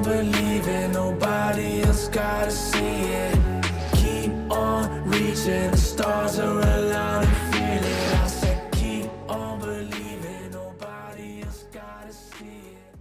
on believing, nobody else gotta see it. Keep on reaching, the stars are aligned and feel it. I said keep on believing, nobody else gotta see it.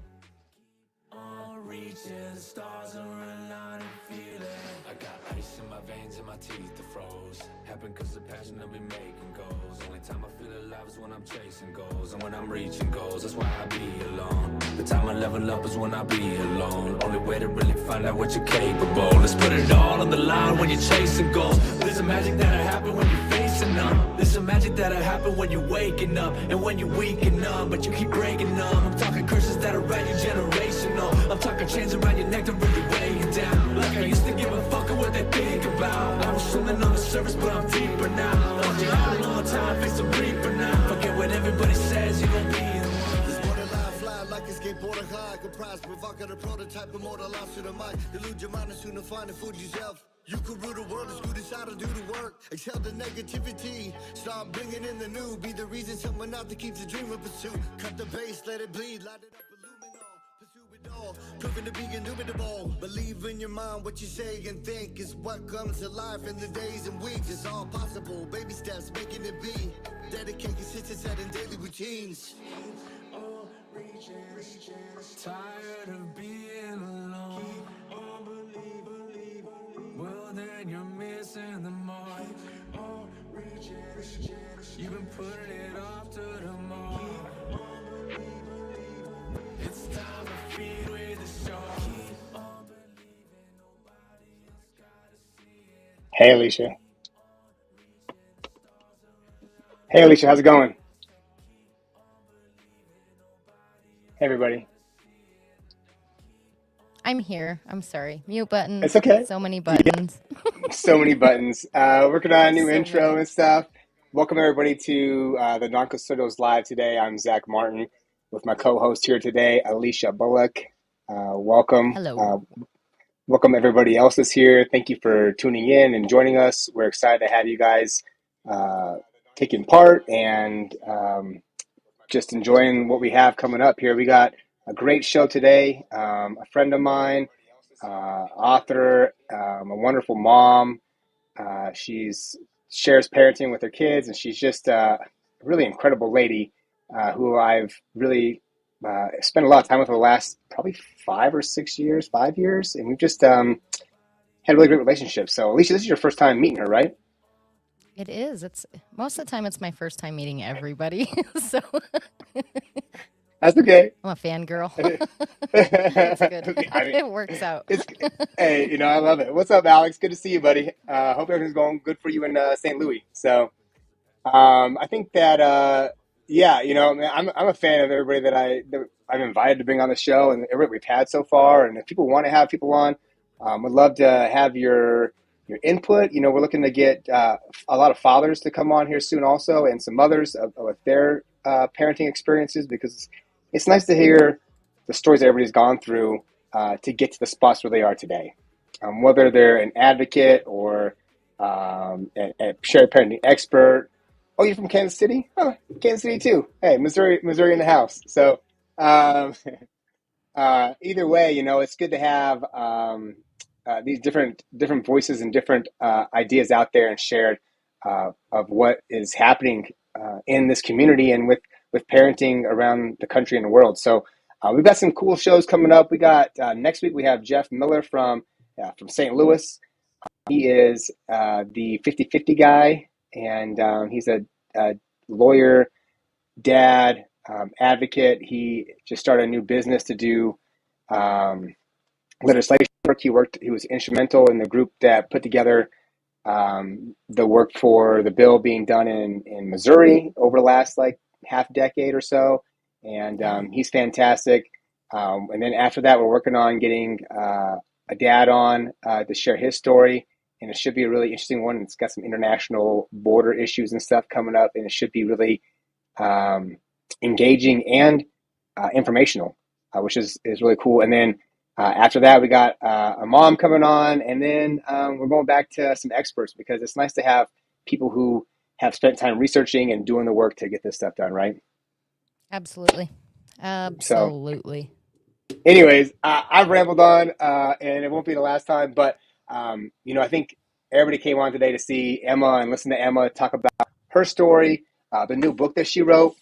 Keep on reaching, the stars are aligned and feel it. I got ice in my veins and my teeth are froze. Happen cause the passion I've been making goals. Only time I feel alive is when I'm chasing goals. And when I'm reaching goals, that's why I be alone. The time I level up is when I be alone. Only way to really find out what you're capable. Let's put it all on the line when you're chasing goals. There's a magic that'll happen when you're facing up. There's some magic that'll happen when you're waking up. And when you're weak and numb, but you keep breaking them. I'm talking curses that are around you generational. I'm talking chains around your neck to really weigh you down. Like I used to give a fuck of what they think about. I was swimming on the surface, but I'm deeper now. Lost you out a long time, face the reaper now. Forget what everybody says, you gon' be the one. This borderline fly like a skateboarder high. Comprised provocative prototype, immortalized to the mind. Delude your mind as soon to find and food yourself. You could rule the world as good as how to do the work. Exhale the negativity. Start bringing in the new. Be the reason someone out there keeps a dream in pursuit. Cut the base, let it bleed. Light it up, illumine all. Pursue it all. Proving to be indubitable. Believe in your mind. What you say and think is what comes to life in the days and weeks. It's all possible. Baby steps making it be. Dedicate consistent set in daily routines. Tired of being alone. Keep on believing. Well, then you're missing the mark. You've been putting it off to tomorrow. It's time to feed with the shark. Keep on believing, nobody else gotta see it. Hey, Alicia. Hey, Alicia, how's it going? Hey, everybody. I'm here. I'm sorry. Mute button. It's okay. So many Yeah, buttons. so many buttons. Working on a new So intro many. and stuff. Welcome, everybody, to the NonCustodials Live today. I'm Zach Martin with my co-host here today, Alicia Bullock. Welcome. Hello. Welcome, everybody else that's here. Thank you for tuning in and joining us. We're excited to have you guys taking part and just enjoying what we have coming up here. We got a great show today. A friend of mine, author, a wonderful mom. She's shares parenting with her kids, and she's just a really incredible lady who I've really spent a lot of time with for the last probably 5 years, and we've just had a really great relationship. So, Alicia, this is your first time meeting her, right? It is. It's most of the time it's my first time meeting everybody. So That's okay. I'm a fangirl. It's good. I mean, It works out. it's hey, I love it. What's up, Alex? Good to see you, buddy. Hope everything's going good for you in St. Louis. So, I think that yeah, I'm a fan of everybody that I've invited to bring on the show and everybody we've had so far. And if people want to have people on, would love to have your input. We're looking to get a lot of fathers to come on here soon, also, and some mothers with their parenting experiences, because it's nice to hear the stories that everybody's gone through to get to the spots where they are today. Whether they're an advocate or a shared parenting expert. Oh, you're from Kansas City? Oh, Kansas City too. Hey, Missouri in the house. So either way, it's good to have these different voices and different ideas out there and shared of what is happening in this community and with parenting around the country and the world. So we've got some cool shows coming up. We got next week we have Jeff Miller from St. Louis. He is the 50/50 guy, and he's a lawyer, dad, advocate. He just started a new business to do legislation work. He was instrumental in the group that put together the work for the bill being done in Missouri over the last half decade or so. And he's fantastic. And then after that, we're working on getting a dad on to share his story. And it should be a really interesting one. It's got some international border issues and stuff coming up. And it should be really engaging and informational, which is really cool. And then after that, we got a mom coming on, and then we're going back to some experts, because it's nice to have people who have spent time researching and doing the work to get this stuff done, right? Absolutely. So, Absolutely. anyways, I've rambled on, and it won't be the last time. But I think everybody came on today to see Emma and listen to Emma talk about her story, the new book that she wrote,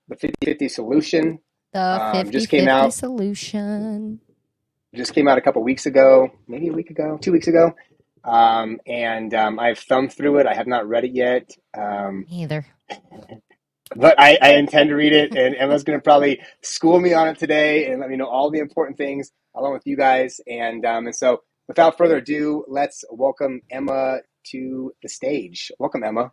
the 50/50 Solution. The Just came 50/50 out. solution. Just came out a couple weeks ago, maybe a week ago, 2 weeks ago. I've thumbed through it. I have not read it yet. Me either. But I intend to read it, and Emma's going to probably school me on it today and let me know all the important things along with you guys. And so, without further ado, let's welcome Emma to the stage. Welcome, Emma.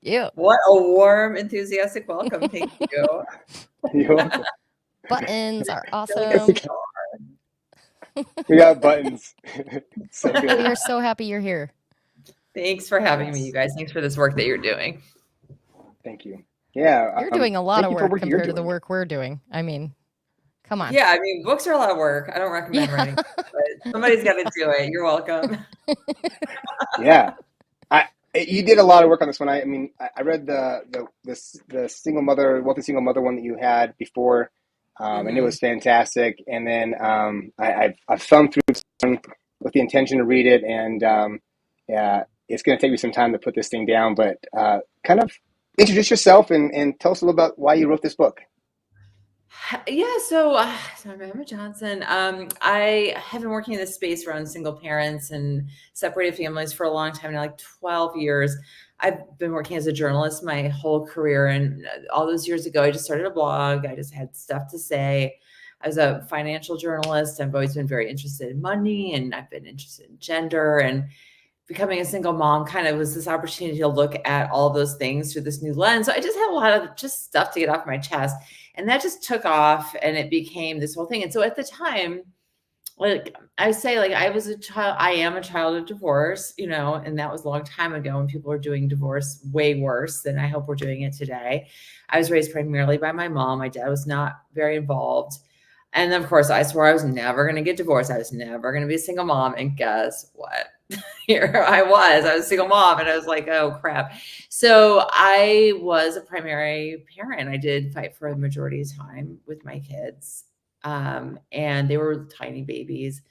Yeah. What a warm, enthusiastic welcome. Thank you. You're welcome. Buttons are awesome. We got buttons. So We good. are so happy you're here. Thanks for having me, you guys. Thanks for this work that you're doing. Thank you. Yeah. You're doing a lot of work you're compared to the doing. work we're doing. I mean, come on. Yeah, I mean, books are a lot of work. I don't recommend writing, but somebody's got to do it. You're welcome. Yeah. You did a lot of work on this one. I read the single mother, wealthy single mother one that you had before, and it was fantastic. And then I've thumbed through this one with the intention to read it, and yeah, it's going to take me some time to put this thing down. But kind of introduce yourself and tell us a little about why you wrote this book. Yeah, so I'm Emma Johnson. I have been working in this space around single parents and separated families for a long time now, like 12 years. I've been working as a journalist my whole career, and all those years ago, I just started a blog. I just had stuff to say. I was a financial journalist. I've always been very interested in money, and I've been interested in gender, and becoming a single mom kind of was this opportunity to look at all those things through this new lens. So I just had a lot of just stuff to get off my chest. And that just took off, and it became this whole thing. And so at the time, like I say, like I was a child, I am a child of divorce, and that was a long time ago when people were doing divorce way worse than I hope we're doing it today. I was raised primarily by my mom. My dad was not very involved. And of course, I swore I was never going to get divorced. I was never going to be a single mom. And guess what? Here I was a single mom, and I was like, oh crap. So I was a primary parent. I did fight for a majority of time with my kids. And they were tiny babies.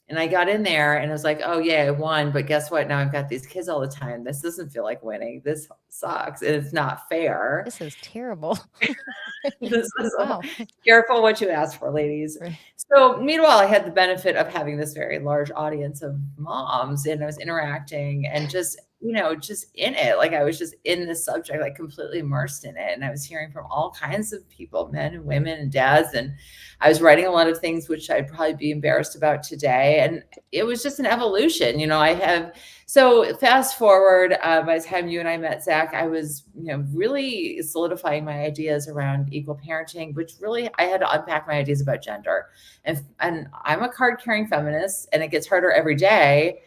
And I got in there and I was like, oh yeah, I won. But guess what? Now I've got these kids all the time. This doesn't feel like winning. This sucks. And it's not fair. This is terrible. This is Wow. Careful what you ask for, ladies. Right. So meanwhile, I had the benefit of having this very large audience of moms, and I was interacting and just in it. Like I was just in this subject, like completely immersed in it. And I was hearing from all kinds of people, men and women and dads. And I was writing a lot of things which I'd probably be embarrassed about today. And it was just an evolution. So fast forward, by the time you and I met, Zach, I was, really solidifying my ideas around equal parenting, which really I had to unpack my ideas about gender. And I'm a card-carrying feminist, and it gets harder every day.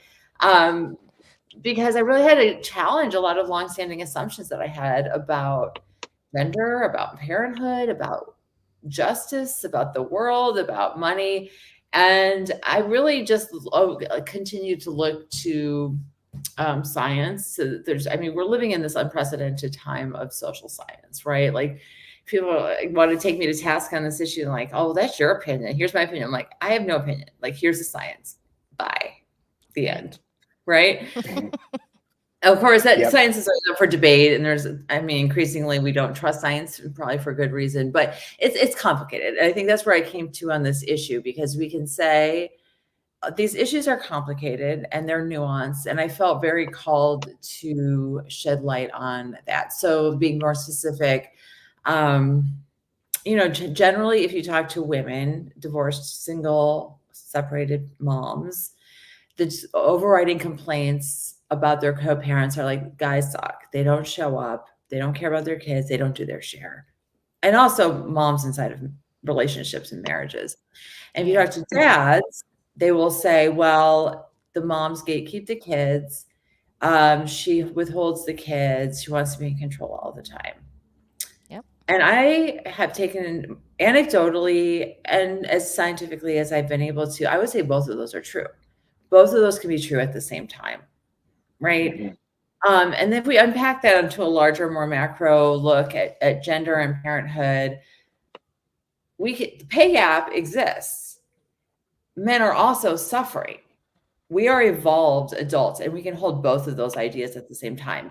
Because I really had to challenge a lot of longstanding assumptions that I had about gender, about parenthood, about justice, about the world, about money. And I really just continued to look to science. So we're living in this unprecedented time of social science, right? Like people want to take me to task on this issue and like, oh, that's your opinion. Here's my opinion. I'm like, I have no opinion. Like, here's the science. Bye. The end. Right. Of course, that science is up for debate. And increasingly we don't trust science, probably for good reason, but it's complicated. And I think that's where I came to on this issue, because we can say these issues are complicated and they're nuanced. And I felt very called to shed light on that. So being more specific, generally, if you talk to women, divorced, single, separated moms, the overriding complaints about their co-parents are like, guys suck. They don't show up. They don't care about their kids. They don't do their share. And also moms inside of relationships and marriages. And if you talk to dads, they will say, well, the moms gatekeep the kids. She withholds the kids. She wants to be in control all the time. Yep. And I have taken anecdotally and as scientifically as I've been able to, I would say both of those are true. Both of those can be true at the same time, right? And then if we unpack that into a larger, more macro look at gender and parenthood, the pay gap exists. Men are also suffering. We are evolved adults, and we can hold both of those ideas at the same time.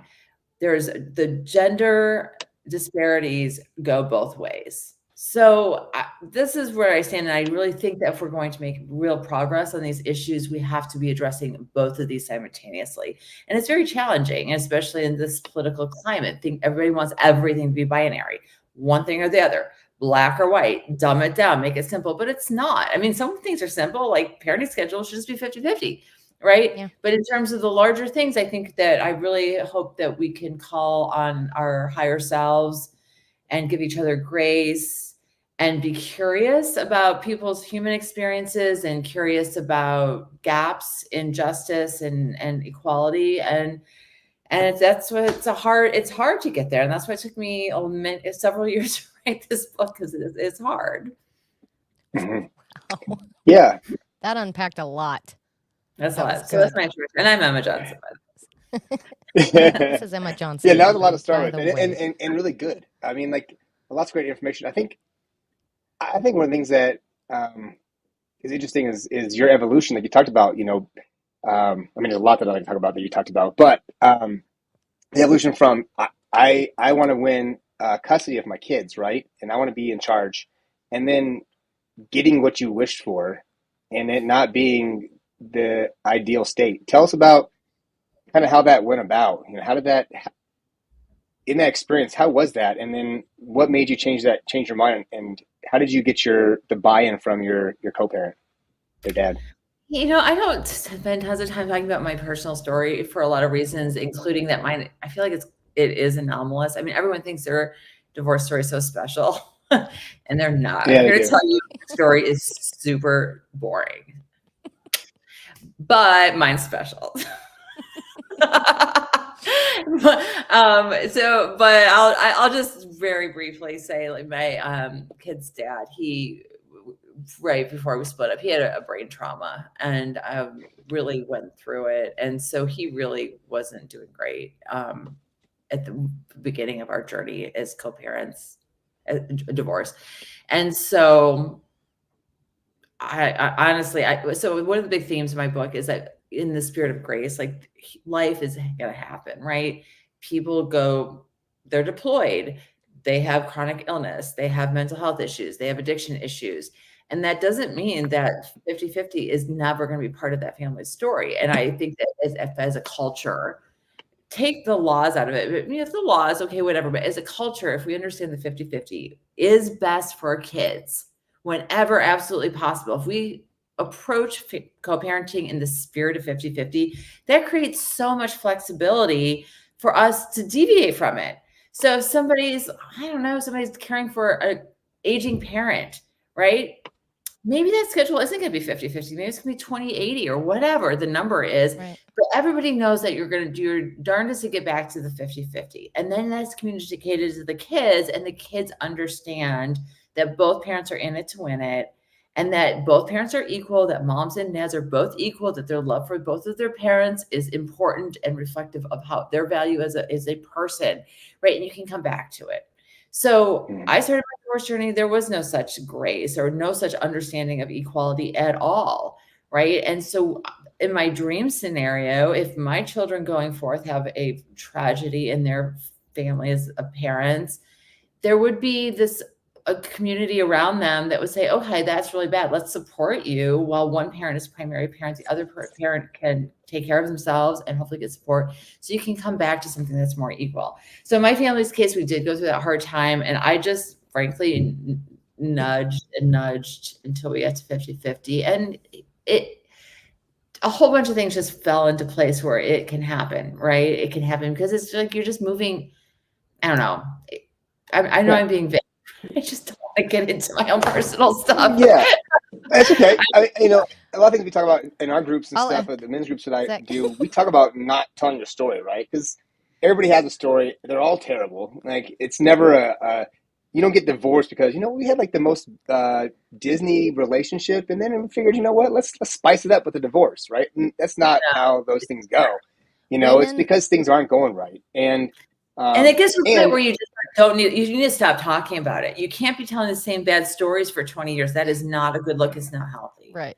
There's the gender disparities go both ways. So this is where I stand, and I really think that if we're going to make real progress on these issues, we have to be addressing both of these simultaneously. And it's very challenging, especially in this political climate. I think everybody wants everything to be binary, one thing or the other, black or white, dumb it down, make it simple, but it's not. I mean, some things are simple, like parenting schedule should just be 50-50. Right. Yeah. But in terms of the larger things, I think that I really hope that we can call on our higher selves and give each other grace and be curious about people's human experiences and curious about gaps in justice and equality. And it's hard to get there. And that's why it took me several years to write this book, because it's hard. Mhm. Wow. Yeah. That unpacked a lot. That's That a was lot. So that's good. my introduction. And I'm Emma Johnson. This is Emma Johnson. Yeah, that was a lot to start by with, the way. and really good. I mean, like, lots of great information. I think one of the things that is interesting is your evolution, like you talked about. You know, I mean, there's a lot that I like to talk about that you talked about, but the evolution from I want to win custody of my kids, right, and I want to be in charge, and then getting what you wished for, and it not being the ideal state. Tell us about kind of how that went about. You know, how did that in that experience? How was that? And then what made you change your mind? And how did you get the buy-in from your co-parent, your dad? You know, I don't spend tons of time talking about my personal story for a lot of reasons, including that mine. I feel like it is anomalous. I mean, everyone thinks their divorce story is so special, and they're not. Yeah, I'm they here to do. tell you, the story is super boring, but mine's special. But I'll just very briefly say, like, my kid's dad, he, right before we split up, he had a brain trauma and really went through it, and so he really wasn't doing great at the beginning of our journey as co-parents, a divorce. And so I honestly, so one of the big themes of my book is that in the spirit of grace, like, life is going to happen, right? People they're deployed, they have chronic illness, they have mental health issues, they have addiction issues. And that doesn't mean that 50-50 is never going to be part of that family's story. And I think that as a culture, take the laws out of it. I mean, if the law is okay, whatever, but as a culture, if we understand the 50-50 is best for kids whenever absolutely possible, if we approach co-parenting in the spirit of 50-50, that creates so much flexibility for us to deviate from it. So if somebody's caring for an aging parent, right? Maybe that schedule isn't going to be 50-50. Maybe it's going to be 20-80 or whatever the number is. Right. But everybody knows that you're going to do your darndest to get back to the 50-50. And then that's communicated to the kids, and the kids understand that both parents are in it to win it, and that both parents are equal, that moms and dads are both equal, that their love for both of their parents is important and reflective of how their value as a person, right? And you can come back to it. So I started my divorce journey. There was no such grace or no such understanding of equality at all, right? And so in my dream scenario, if my children going forth have a tragedy in their families of parents, there would be a community around them that would say, okay, that's really bad. Let's support you while one parent is primary parent, the other parent can take care of themselves and hopefully get support, so you can come back to something that's more equal. So in my family's case, we did go through that hard time, and I just frankly nudged until we got to 50-50. And a whole bunch of things just fell into place where it can happen, right? It can happen because it's like you're just moving. I don't know. I know I'm being vague. I just don't want to get into my own personal stuff. Yeah, that's okay. A lot of things we talk about in our groups and I'll stuff, at the men's groups that I Zach. do, we talk about not telling your story, right? Because everybody has a story. They're all terrible. Like, it's never you don't get divorced because, we had like the most Disney relationship, and then we figured, you know what, let's spice it up with a divorce, right? And that's not how those things go. You know, it's Women, because things aren't going right. And it gets to a point and where you just don't need, you need to stop talking about it. You can't be telling the same bad stories for 20 years. That is not a good look. It's not healthy. right.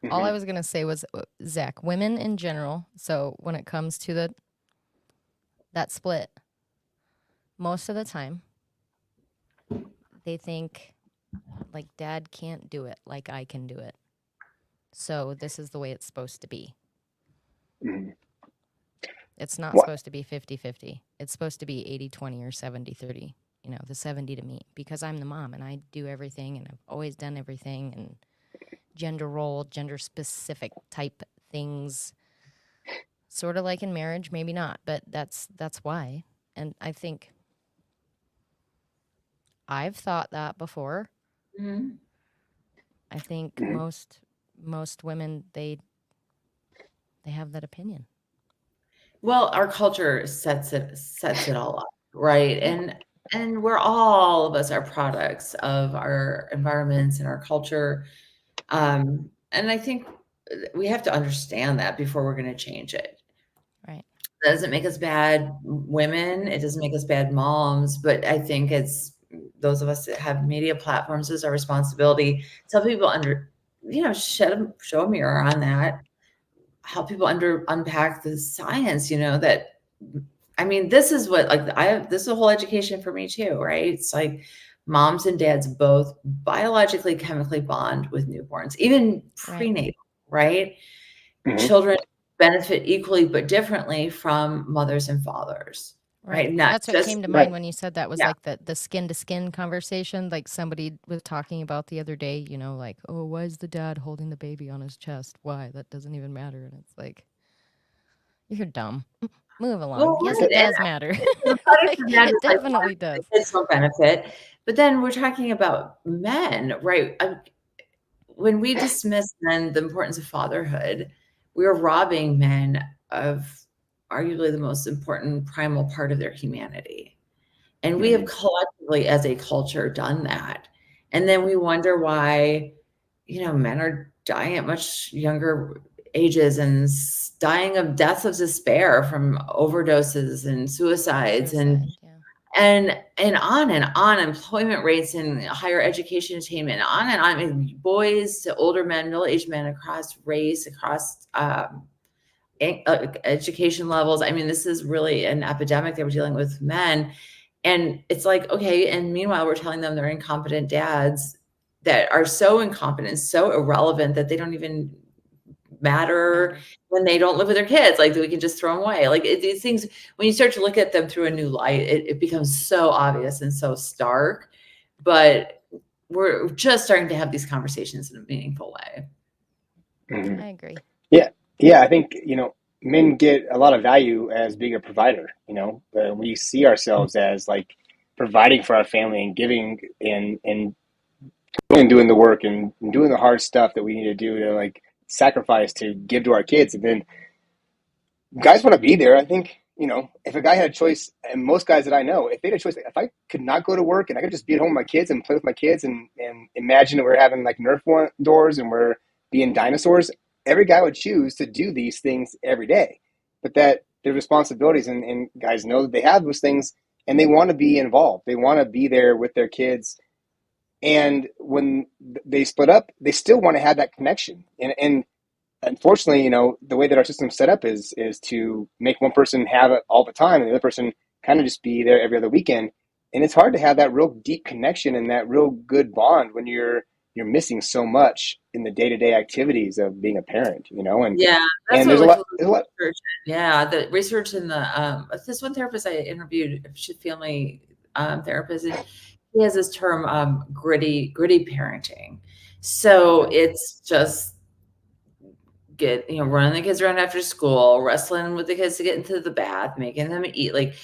All I mhm, was going to say was, Zach, women in general, so when it comes to that split, most of the time they think like dad can't do it like I can do it. So this is the way it's supposed to be. mhm. It's not What? supposed to be 50-50. It's supposed to be 80-20 or 70-30. You know, the 70 to me, because I'm the mom and I do everything and I've always done everything, and gender role, gender specific type things, sort of like in marriage, maybe not, but that's why. And I think I've thought that before. Mhm. I think Mhm, most women, they have that opinion. Well, our culture sets it all up, right? Yeah. And we're all of us are products of our environments and our culture. And I think we have to understand that before we're going to change it. Right. That doesn't make us bad women. It doesn't make us bad moms, but I think it's those of us that have media platforms is our responsibility. Tell people show a mirror on that, help people unpack the science, that I mean, this is what this is a whole education for me too, right? It's like moms and dads both biologically, chemically bond with newborns, even Right. prenatal, right? mhm. Children benefit equally but differently from mothers and fathers, Right. right? Not That's what just came to Right. mind when you said that, was yeah. like the skin to skin conversation, like somebody was talking about the other day, like, oh, why is the dad holding the baby on his chest? Why? That doesn't even matter. And it's like, you're dumb. Move along. Well, Yes, right, it does matter. the product Like, of that it is like definitely does. the kids don't benefit. But then we're talking about men, right? When we dismiss men, the importance of fatherhood, we're robbing men of arguably the most important primal part of their humanity. And we have Mhm, collectively, as a culture, done that. And then we wonder why, men are dying at much younger ages and dying of deaths of despair from overdoses and suicides Suicide. Yeah. and on, employment rates and higher education attainment, on and on. I mean, boys to older men, middle-aged men across race, across education levels. I mean, this is really an epidemic that we're dealing with men. And it's like, okay, and meanwhile, we're telling them they're incompetent dads that are so incompetent, so irrelevant that they don't even matter when they don't live with their kids. Like, we can just throw them away. Like, these things, when you start to look at them through a new light, it becomes so obvious and so stark. But we're just starting to have these conversations in a meaningful way. mhm. I agree. Yeah. Yeah. I think, men get a lot of value as being a provider. We see ourselves as like providing for our family and giving and doing the work and doing the hard stuff that we need to do to like sacrifice to give to our kids. And then guys want to be there. I think, if a guy had a choice, and most guys that I know, if they had a choice, if I could not go to work and I could just be at home with my kids and play with my kids and imagine that we're having like Nerf doors and we're being dinosaurs, every guy would choose to do these things every day. But that their responsibilities, and guys know that they have those things and they want to be involved. They want to be there with their kids. And when they split up, they still want to have that connection. And unfortunately, the way that our system's set up is to make one person have it all the time and the other person kind of just be there every other weekend. And it's hard to have that real deep connection and that real good bond when you're missing so much in the day-to-day activities of being a parent, and Yeah, that's and what there's a we lot told there's a lot research. Yeah, the research in the this one therapist I interviewed, she's a family therapist, and he has this term gritty parenting. So okay. it's just running the kids around after school, wrestling with the kids to get into the bath, making them eat, like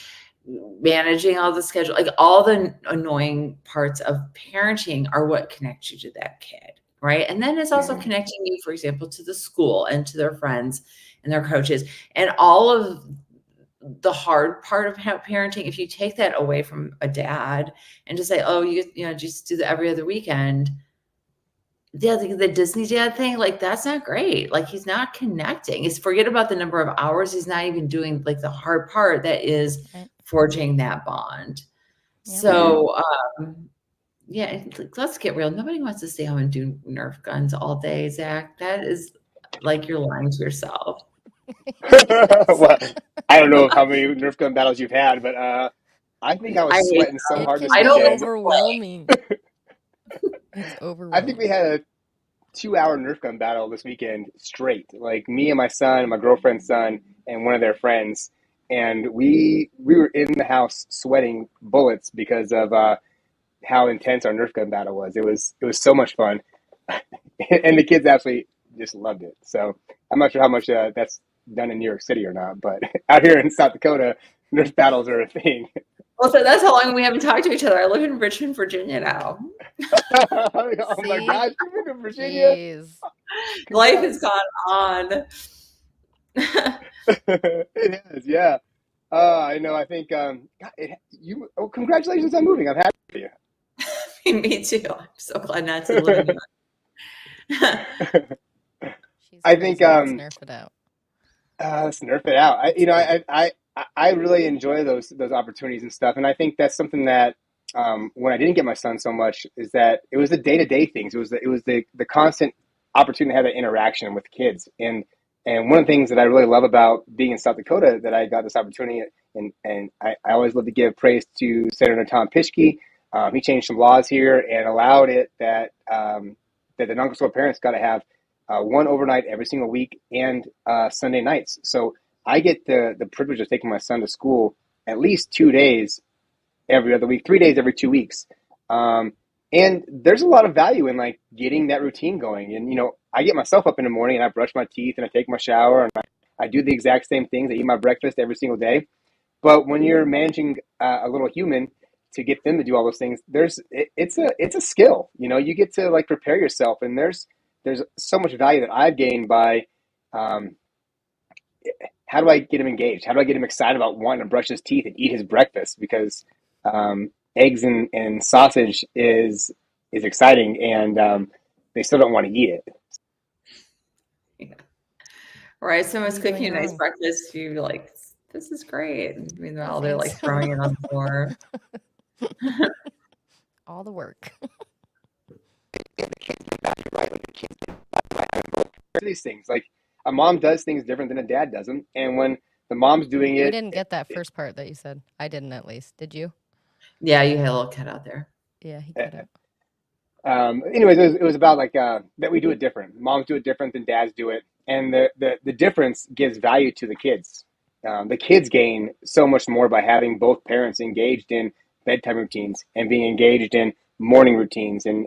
managing all the schedule, like all the annoying parts of parenting are what connect you to that kid, right? And then it's also Mhm. connecting you, for example, to the school and to their friends and their coaches and all of the hard part of parenting. If you take that away from a dad and just say, oh, you know, just do the every other weekend, the Disney dad thing, like that's not great. Like he's not connecting. It's forget about the number of hours. He's not even doing like the hard part that is Right. forging that bond. Yep. So yeah, let's get real. Nobody wants to stay home and do Nerf guns all day, Zach. That is like you're lying to yourself. Well, I don't know how many Nerf gun battles you've had, but I think I was I hate sweating so It hard this can I be don't like weekend. to play. overwhelming. It's I overwhelming. think we had a 2 hour Nerf gun battle this weekend straight. Like me and my son, my girlfriend's son, and one of their friends, and we were in the house sweating bullets because of how intense our Nerf gun battle was. It was so much fun, and the kids absolutely just loved it. So I'm not sure how much that's done in New York City or not, but out here in South Dakota, Nerf battles are a thing. Well, so that's how long we haven't talked to each other. I live in Richmond, Virginia now. Oh my See? gosh, you live in Virginia? Jeez. Life has gone on. It is, yeah. I know. I think you. Oh, congratulations on moving. I'm happy for you. Me too. I'm so glad not to live in New York. She's I crazy. think Let's nerf it out. let's nerf it out. I really enjoy those opportunities and stuff, and I think that's something that when I didn't get my son so much is that it was the day to day things. It was the constant opportunity to have that interaction with kids, and one of the things that I really love about being in South Dakota that I got this opportunity, and I always love to give praise to Senator Tom Pischke. He changed some laws here and allowed it that that the non-custodial parents got to have one overnight every single week and Sunday nights. So I get the privilege of taking my son to school at least 2 days every other week, 3 days every 2 weeks. And there's a lot of value in like getting that routine going. And, you know, I get myself up in the morning and I brush my teeth and I take my shower and I do the exact same things. I eat my breakfast every single day. But when you're managing a little human to get them to do all those things, it's a skill. You know, you get to like prepare yourself, and there's so much value that I've gained by um, how do I get him engaged? How do I get him excited about wanting to brush his teeth and eat his breakfast? Because eggs and sausage is exciting, and they still don't want to eat it. Yeah. Right. Someone's What are you cooking a doing nice wrong? breakfast. You're like, this is great. Meanwhile, No they're like thanks. throwing it on the floor. All the work. These things like a mom does things different than a dad does them, and when the mom's doing We it, didn't get that first part that you said. I didn't, at least. Did you? Yeah, you had a little cut out there. Yeah, he cut out. anyways, it was about like that we do it different. Moms do it different than dads do it, and the difference gives value to the kids. The kids gain so much more by having both parents engaged in bedtime routines and being engaged in morning routines and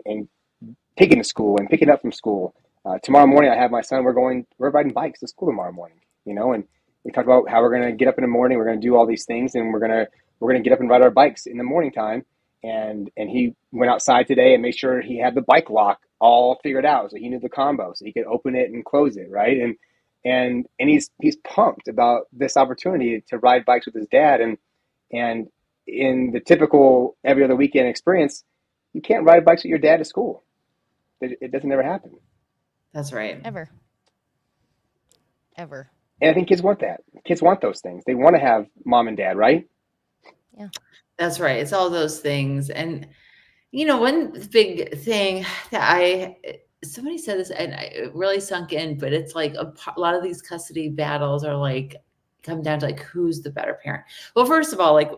taking to school and picking up from school. Tomorrow morning, I have my son. We're riding bikes to school tomorrow morning. You know, and we talk about how we're going to get up in the morning. We're going to do all these things, and we're going to get up and ride our bikes in the morning time. And he went outside today and made sure he had the bike lock all figured out, so he knew the combo, so he could open it and close it, right? And he's pumped about this opportunity to ride bikes with his dad. And in the typical every other weekend experience, you can't ride bikes with your dad to school. It doesn't ever happen. That's right. Ever. Ever. And I think kids want that. Kids want those things. They want to have mom and dad, right? Yeah. That's right. It's all those things. And, you know, one big thing that somebody said this and it really sunk in, but it's like a lot of these custody battles are like, come down to like, who's the better parent? Well, first of all, like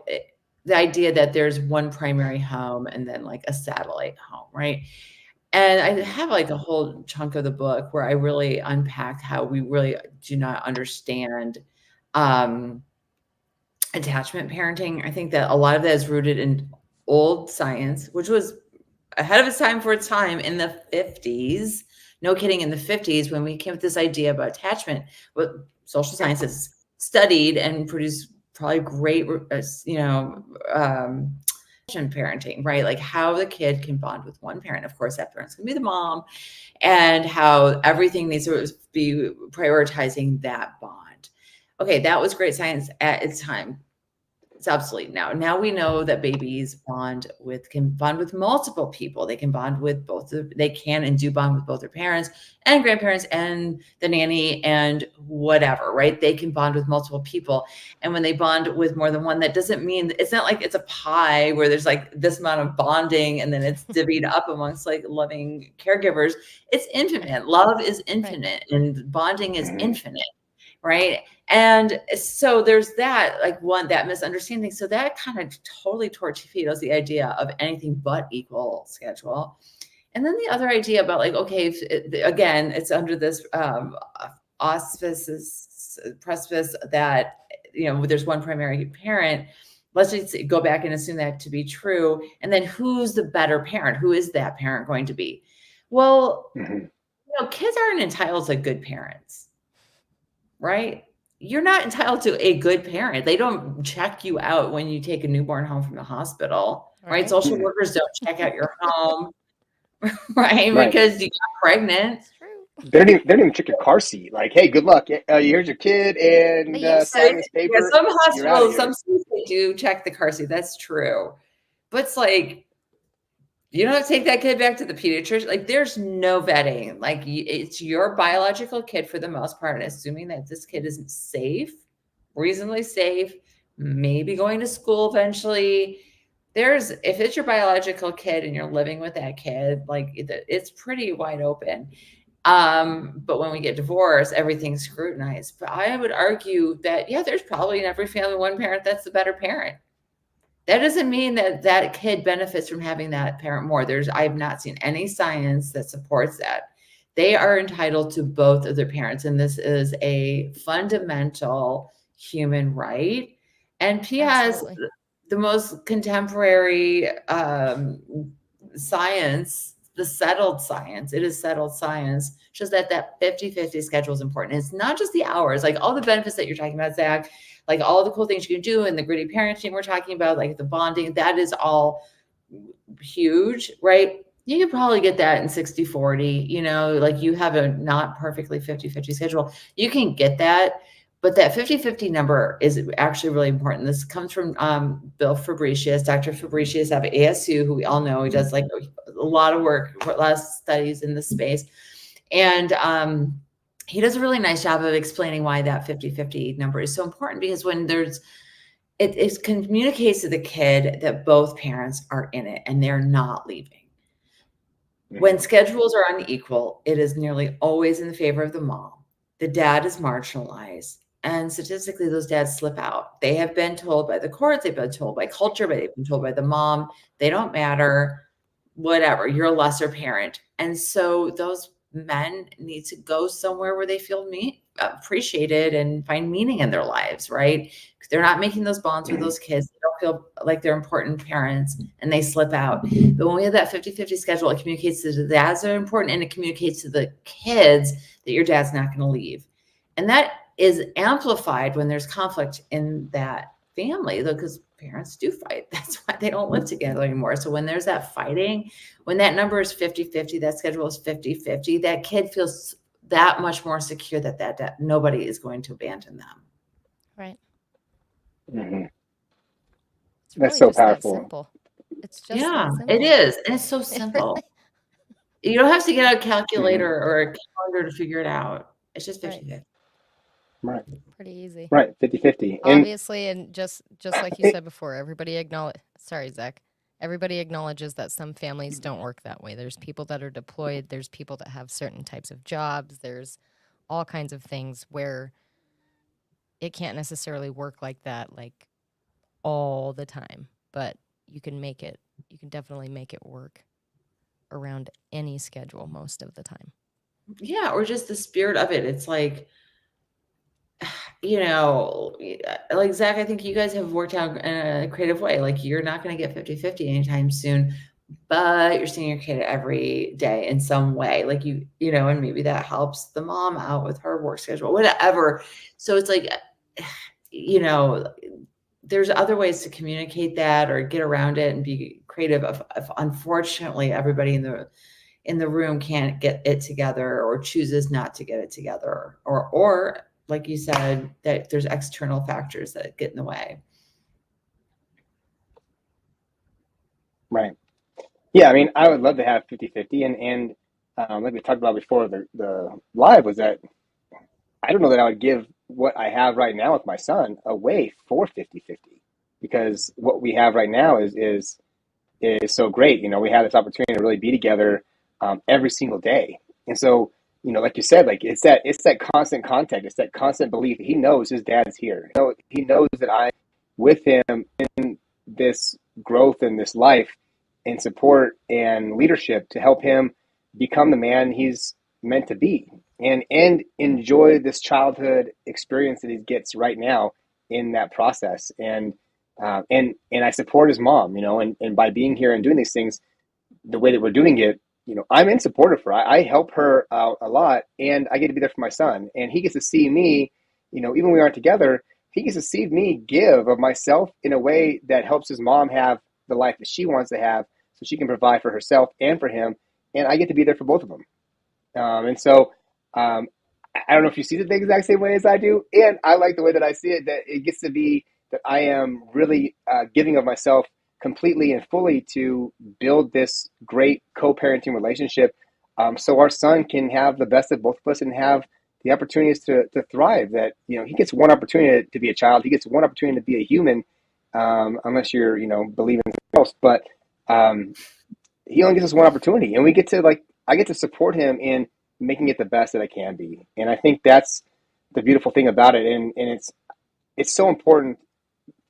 the idea that there's one primary home and then like a satellite home, right? And I have like a whole chunk of the book where I really unpack how we really do not understand attachment parenting. I think that a lot of that is rooted in old science, which was ahead of its time for its time in the 50s. No kidding, in the 50s, when we came with this idea about attachment, what social sciences studied and produced probably great, parenting, right? Like how the kid can bond with one parent. Of course, that parent's gonna be the mom, and how everything needs to be prioritizing that bond. Okay, that was great science at its time. It's obsolete now. Now we know that babies can bond with multiple people. They can bond with they can and do bond with both their parents and grandparents and the nanny and whatever, right? They can bond with multiple people. And when they bond with more than one, that doesn't mean, it's not like it's a pie where there's like this amount of bonding and then it's divvied up amongst like loving caregivers. It's infinite. Love is infinite and bonding is infinite. Right. And so there's that, like that misunderstanding. So that kind of totally torpedoes the idea of anything but equal schedule. And then the other idea about like, okay, again, it's under this precipice that, there's one primary parent. Let's just go back and assume that to be true. And then who's the better parent? Who is that parent going to be? Well, kids aren't entitled to good parents. Right? You're not entitled to a good parent. They don't check you out when you take a newborn home from the hospital, right? Social workers don't check out your home, right? Because you got pregnant. It's true. They don't even check your car seat. Like, hey, good luck. Here's your kid, and sign this paper. Yeah, some hospitals, some states, they do check the car seat. That's true. But it's like, you don't have to take that kid back to the pediatrician. Like, there's no vetting. Like, it's your biological kid for the most part, assuming that this kid isn't safe, reasonably safe, maybe going to school eventually. If it's your biological kid and you're living with that kid, like it's pretty wide open. But when we get divorced, everything's scrutinized. But I would argue that, there's probably in every family one parent that's the better parent. That doesn't mean that that kid benefits from having that parent more. I have not seen any science that supports that. They are entitled to both of their parents, and this is a fundamental human right. And P.S., the most contemporary science, the settled science, it is settled science, shows that 50-50 schedule is important. It's not just the hours, like all the benefits that you're talking about, Zach, like all the cool things you can do and the gritty parenting we're talking about, like the bonding, that is all huge, right? You could probably get that in 60-40, like you have a not perfectly 50-50 schedule. You can get that, but that 50-50 number is actually really important. This comes from Bill Fabricius, Dr. Fabricius of ASU, who we all know. He does like a lot of work, a lot of studies in this space. And he does a really nice job of explaining why that 50-50 number is so important, because when it communicates to the kid that both parents are in it and they're not leaving. When schedules are unequal, it is nearly always in the favor of the mom. The dad is marginalized. And statistically, those dads slip out. They have been told by the courts, they've been told by culture, but they've been told by the mom, they don't matter, whatever, you're a lesser parent. And so those men need to go somewhere where they feel appreciated and find meaning in their lives, right? Because they're not making those bonds with those kids. They don't feel like they're important parents and they slip out. But when we have that 50-50 schedule, it communicates to the dads that are important, and it communicates to the kids that your dad's not going to leave. And that is amplified when there's conflict in that family, though, because parents do fight. That's why they don't live together anymore. So when there's that fighting, when that number is 50-50, that schedule is 50-50, that kid feels that much more secure that nobody is going to abandon them. Right. Mm-hmm. It's really That's so just that powerful. simple. It's just that simple. It is. And it's so simple. You don't have to get out a calculator or a calendar to figure it out. It's just 50-50. Right. Pretty easy. Right. 50-50. Obviously, and just like you said before, sorry, Zach. Everybody acknowledges that some families don't work that way. There's people that are deployed. There's people that have certain types of jobs. There's all kinds of things where it can't necessarily work like that, like all the time. But you can definitely make it work around any schedule most of the time. Yeah, or just the spirit of it. It's like, like Zach, I think you guys have worked out in a creative way. Like, you're not going to get 50-50 anytime soon, but you're seeing your kid every day in some way. Like, and maybe that helps the mom out with her work schedule, whatever. So it's like, there's other ways to communicate that or get around it and be creative. If unfortunately everybody in the room can't get it together or chooses not to get it together, or like you said, that there's external factors that get in the way. Yeah, I mean, I would love to have 50-50, and like we talked about before the live was that I don't know that I would give what I have right now with my son away for 50-50, because what we have right now is so great. You know, we have this opportunity to really be together every single day. And so, you know, like you said, like it's that constant contact, it's that constant belief that he knows his dad's here. You know, he knows that I'm with him in this growth and this life and support and leadership to help him become the man he's meant to be, and enjoy this childhood experience that he gets right now in that process. And I support his mom, you know, and by being here and doing these things the way that we're doing it, you know, I'm in support of her. I help her out a lot, and I get to be there for my son, and he gets to see me, you know, even when we aren't together, he gets to see me give of myself in a way that helps his mom have the life that she wants to have, so she can provide for herself and for him, and I get to be there for both of them. And so um, I don't know if you see it the exact same way as I do, and I like the way that I see it, that it gets to be that I am really giving of myself completely and fully to build this great co-parenting relationship, so our son can have the best of both of us and have the opportunities to thrive. That, you know, he gets one opportunity to be a child, he gets one opportunity to be a human, unless you're, you know, believing in something else, but um, he only gets us one opportunity, and we get to, like, I get to support him in making it the best that I can be. And I think that's the beautiful thing about it. And it's so important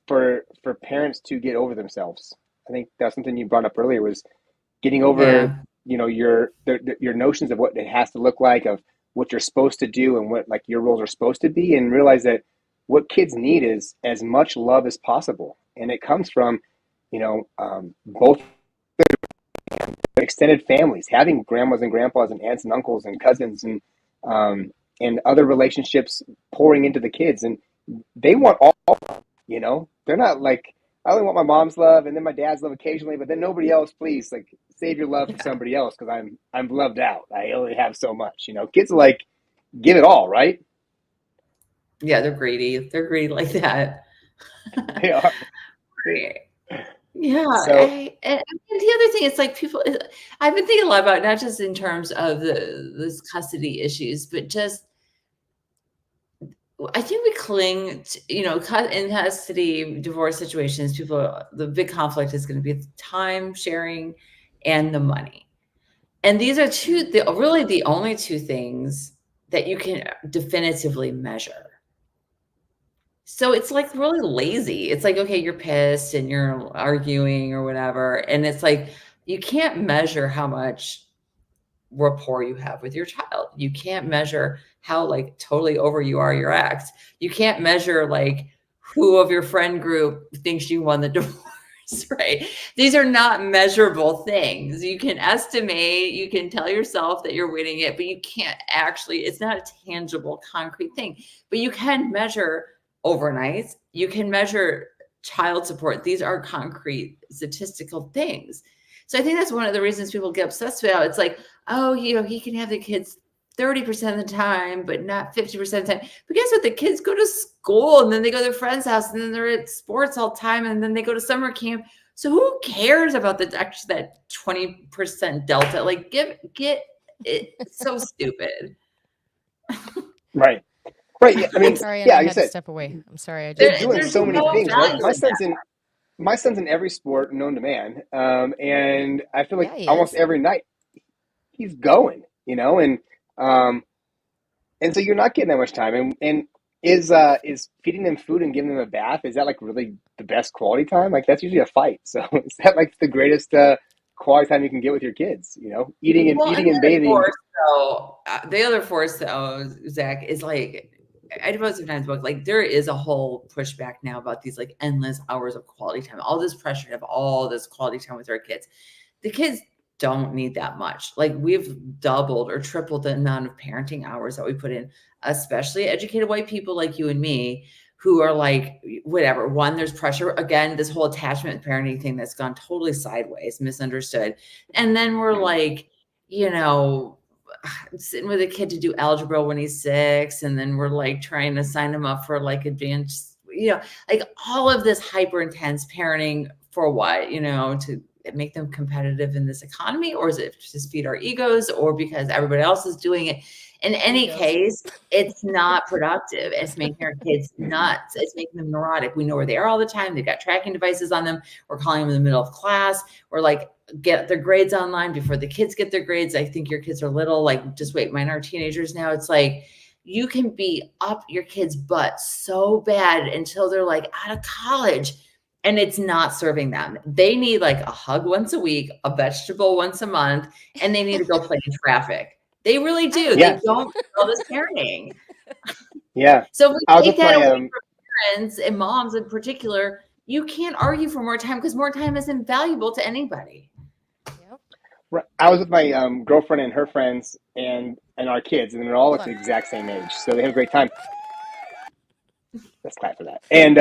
for parents to get over themselves. I think that's something you brought up earlier, was getting over, Yeah. you know, your notions of what it has to look like, of what you're supposed to do and what, like, your roles are supposed to be, and realize that what kids need is as much love as possible. And it comes from, you know, both extended families, having grandmas and grandpas and aunts and uncles and cousins um, and other relationships pouring into the kids, and they want all. You know, they're not like, I only want my mom's love and then my dad's love occasionally, but then nobody else. Please, like, save your love for Yeah. somebody else, because I'm loved out. I only have so much. You know, kids are like, give it all, right? Yeah, they're greedy. They're greedy like that. They are. Right. Yeah, So and the other thing is, like, people, I've been thinking a lot about, not just in terms of this custody issues, but just, I think we cling to, you know, in custody divorce situations, people, the big conflict is going to be the time sharing and the money. And these are really the only two things that you can definitively measure. So it's, like, really lazy. It's like, okay, you're pissed and you're arguing or whatever, and it's like, you can't measure how much rapport you have with your child. You can't measure how, like, totally over you are your ex. You can't measure, like, who of your friend group thinks you won the divorce, right? These are not measurable things. You can estimate, you can tell yourself that you're winning it, but you can't actually, it's not a tangible, concrete thing. But you can measure overnights, you can measure child support. These are concrete statistical things. So I think that's one of the reasons people get obsessed about it. It's like, oh, you know, he can have the kids 30% of the time, but not 50% of the time. But guess what? The kids go to school, and then they go to their friend's house, and then they're at sports all the time, and then they go to summer camp. So who cares about actually that 20% delta? Like, get it. It's so stupid. right, right. Yeah, I I'm mean, sorry, and yeah, I like I had to said, step away. I'm sorry, I they're just had doing to There's so many no things, right? value in that. My son's in every sport known to man, and I feel like Yeah, he almost is. every night he's going, you know, um, and so you're not getting that much time. And is feeding them food and giving them a bath, is that, like, really the best quality time? Like, that's usually a fight. So is that, like, the greatest quality time you can get with your kids? You know, Well, and eating and bathing. the other force though, Zach, is like, I devote some time to the book. Like, there is a whole pushback now about these, like, endless hours of quality time, all this pressure to have all this quality time with our kids. The kids don't need that much. Like, we've doubled or tripled the amount of parenting hours that we put in, especially educated white people like you and me, who are like, whatever. One, there's pressure. Again, this whole attachment parenting thing that's gone totally sideways, misunderstood. And then we're like, you know, sitting with a kid to do algebra when he's 6, and then we're like trying to sign him up for, like, advanced, you know, like, all of this hyper intense parenting for what, you know, to make them competitive in this economy, or is it just feed our egos, or because everybody else is doing it? In any Egos. case, it's not productive. It's making our kids nuts. It's making them neurotic. We know where they are all the time. They've got tracking devices on them. We're calling them in the middle of class. We're like, get their grades online before the kids get their grades. I think your kids are little, like, just wait, mine are teenagers now. It's like, you can be up your kids' butt so bad until they're like out of college, and it's not serving them. They need like a hug once a week, a vegetable once a month, and they need to go play in traffic. They really do. Yeah. They don't all this parenting. Yeah. So if I we was take with that my, away from parents and moms in particular, you can't argue for more time, because more time is invaluable to anybody. Right. I was with my girlfriend and her friends and our kids, and they're all Hold at the on. exact same age, so they have a great time. Let's clap for that. And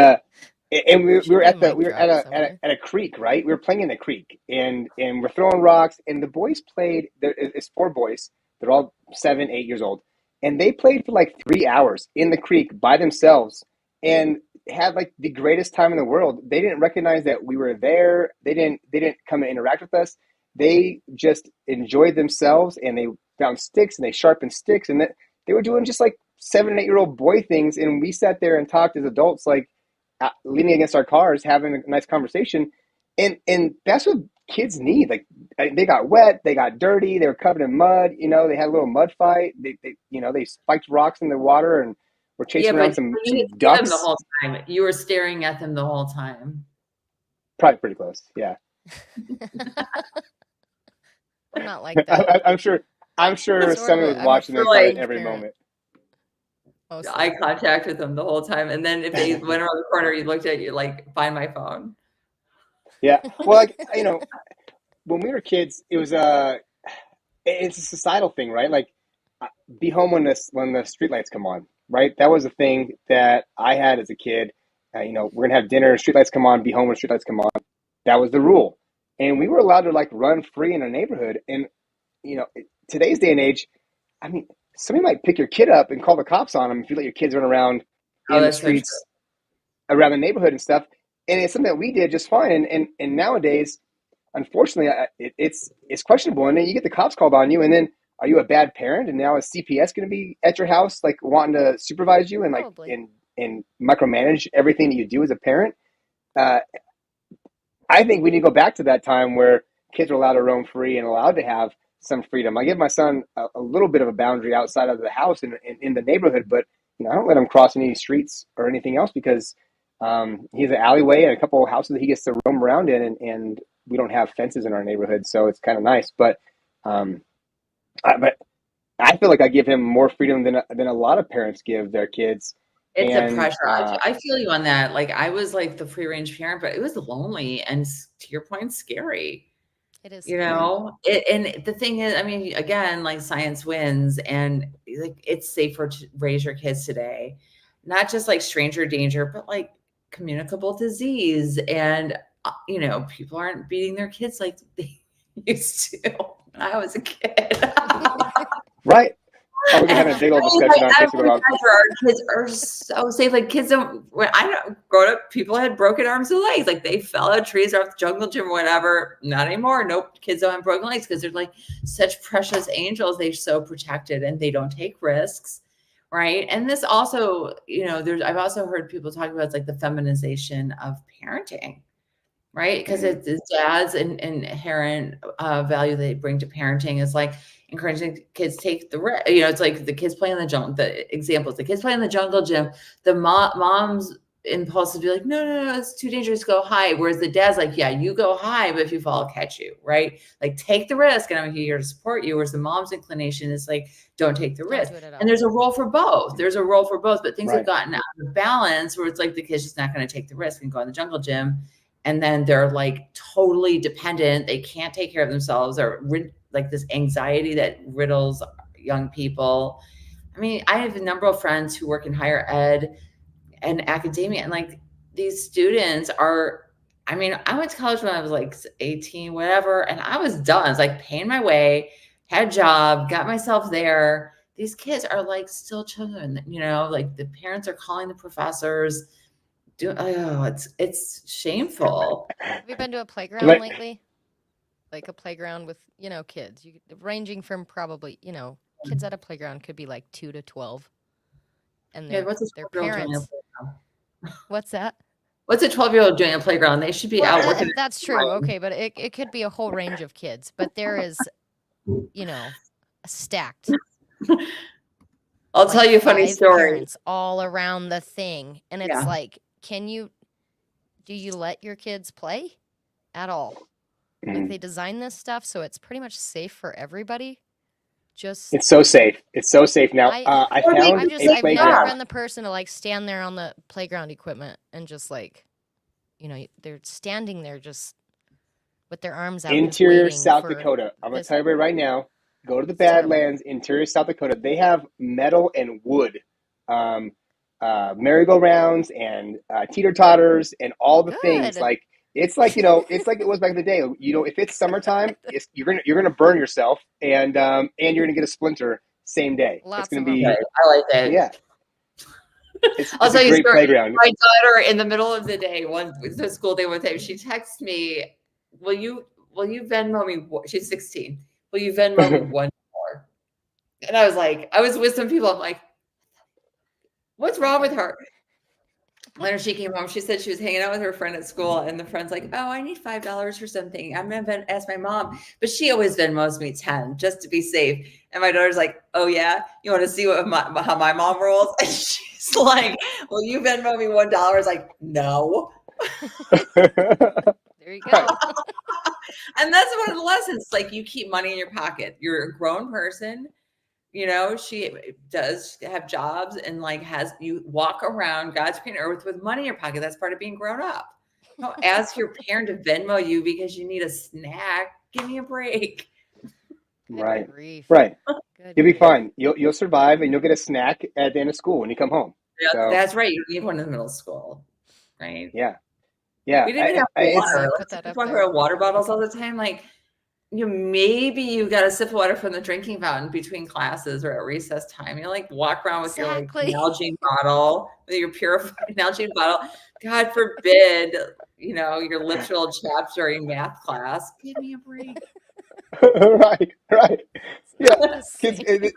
we Should were be a at mic we were drop at somewhere. a creek, right? We were playing in the creek, and we're throwing rocks, and the boys played. It's 4 boys. They're all 7, 8 years old, and they played for like 3 hours in the creek by themselves, and had like the greatest time in the world. They didn't recognize that we were there. They didn't come and interact with us. They just enjoyed themselves, and they found sticks, and they sharpened sticks, and they were doing just like 7 and 8 year old boy things, and we sat there and talked as adults, like leaning against our cars, having a nice conversation, and that's what kids need. Like, they got wet, they got dirty, they were covered in mud. They had a little mud fight. They spiked rocks in the water and were Yeah, chasing around but some you didn't see them the ducks. whole time. You were staring at them the whole time. Probably pretty close. Yeah. I'm not like that. I'm sure. Sort Somebody of was I'm a watching them free probably at range every parent. moment. Eye contact with them the whole time. And then if they went around the corner, you looked at you like, find my phone. Yeah. Well, like, when we were kids, it was it's a societal thing, right? Like, be home when the streetlights come on, right? That was a thing that I had as a kid. We're gonna have dinner, streetlights come on, be home when streetlights come on. That was the rule, and we were allowed to like run free in our neighborhood. And today's day and age, I mean, somebody might pick your kid up and call the cops on them if you let your kids run around Oh, in the that's so true. streets around the neighborhood and stuff. And it's something that we did just fine. And nowadays, unfortunately, it's questionable. And then you get the cops called on you, and then are you a bad parent? And now is CPS going to be at your house, like wanting to supervise you and like Probably. and micromanage everything that you do as a parent? Uh, I think we need to go back to that time where kids are allowed to roam free and allowed to have some freedom. I give my son a little bit of a boundary outside of the house and in the neighborhood, but I don't let him cross any streets or anything else, because he has an alleyway and a couple of houses that he gets to roam around in, and we don't have fences in our neighborhood, so it's kind of nice. But but I feel like I give him more freedom than a lot of parents give their kids. It's a And pressure. I feel you on that. Like, I was like the free range parent, but it was lonely and, to your point, scary. It is. And the thing is, I mean, again, like, science wins, and like, it's safer to raise your kids today, not just like stranger danger, but like communicable disease. And, people aren't beating their kids like they used to when I was a kid. right. Oh, we're having a big old discussion on Facebook about. Our kids are so safe. Like, kids when I growing up, people had broken arms and legs. Like, they fell out of trees or off the jungle gym or whatever. Not anymore. Nope. Kids don't have broken legs because they're like such precious angels. They're so protected and they don't take risks. Right. And this also, I've also heard people talk about, it's like the feminization of parenting. Right. Because it's dad's inherent value they bring to parenting is like encouraging kids take the risk. It's like the kids playing in the jungle. The examples, the kids playing in the jungle gym, the mom's impulse to be like, no, it's too dangerous to go high. Whereas the dad's like, yeah, you go high, but if you fall, I'll catch you. Right. Like, take the risk and I'm here to support you. Whereas the mom's inclination is like, don't take the risk. And there's a role for both. But things have gotten out of balance where it's like the kid's just not going to take the risk and go in the jungle gym. And then they're like totally dependent. They can't take care of themselves, or like this anxiety that riddles young people. I mean, I have a number of friends who work in higher ed and academia, and like, these students are, I mean, I went to college when I was like 18, whatever, and I was done. It's like paying my way, had a job, got myself there. These kids are like still children, like the parents are calling the professors. It's shameful. Have you been to a playground lately? like a playground with, kids, ranging from probably, kids at a playground could be like 2 to 12. And Yeah, their what's a their 12-year-old doing on a parents, playground? what's that? What's a 12-year-old doing on a playground? They should be Well, out working. that's true. Okay, but it could be a whole range of kids, but there is, stacked I'll like tell you a funny 5 story. parents all around the thing, and it's Yeah. like, do you let your kids play at all? Like, they design this stuff so it's pretty much safe for everybody. Just It's so safe. It's so safe now. I Or they- found I've a never playground. been the person to like stand there on the playground equipment and just like, they're standing there just with their arms out, just Interior waiting South for Dakota. I'm going to this. tell everybody right now, go to the It's terrible. Badlands, interior South Dakota. They have metal and wood merry-go-rounds and teeter-totters and all the things. Good. Like, it's like, it's like it was back in the day. If it's summertime, you're gonna burn yourself, and you're gonna get a splinter same day. Lots It's gonna of 'em. be, Right, I like that. yeah. It's I'll a tell you a great story. playground. My daughter, in the middle of the day, the school day one time, she texts me, "Will you Venmo me?" She's 16. "Will you Venmo me $1?" And I was with some people. I'm like, "What's wrong with her?" Later, she came home. She said she was hanging out with her friend at school, and the friend's like, "Oh, I need $5 for something. I'm gonna ask my mom," but she always Venmos me 10 just to be safe. And my daughter's like, "Oh yeah, you want to see how my mom rolls?" And she's like, "Will you Venmo me $1?" I was like, "No." There you go. And that's one of the lessons. Like, you keep money in your pocket. You're a grown person. She does have jobs and you walk around God's green earth with money in your pocket. That's part of being grown up. Don't ask your parent to Venmo you because you need a snack. Give me a break. Right. Grief. Right. Good You'll be grief. fine. You'll survive, and you'll get a snack at the end of school when you come home. Yeah, So, that's right. You need one in the middle school, right? yeah. Yeah. We didn't even have it's- water. Put that up Talk there. about water bottles all the time. Like, maybe you got a sip of water from the drinking fountain between classes or at recess time. Walk around with Exactly. your Nalgene bottle, with your purified Nalgene bottle. God forbid, your lips are all chapped during math class. Give me a break. right. Yeah. Just Kids, saying.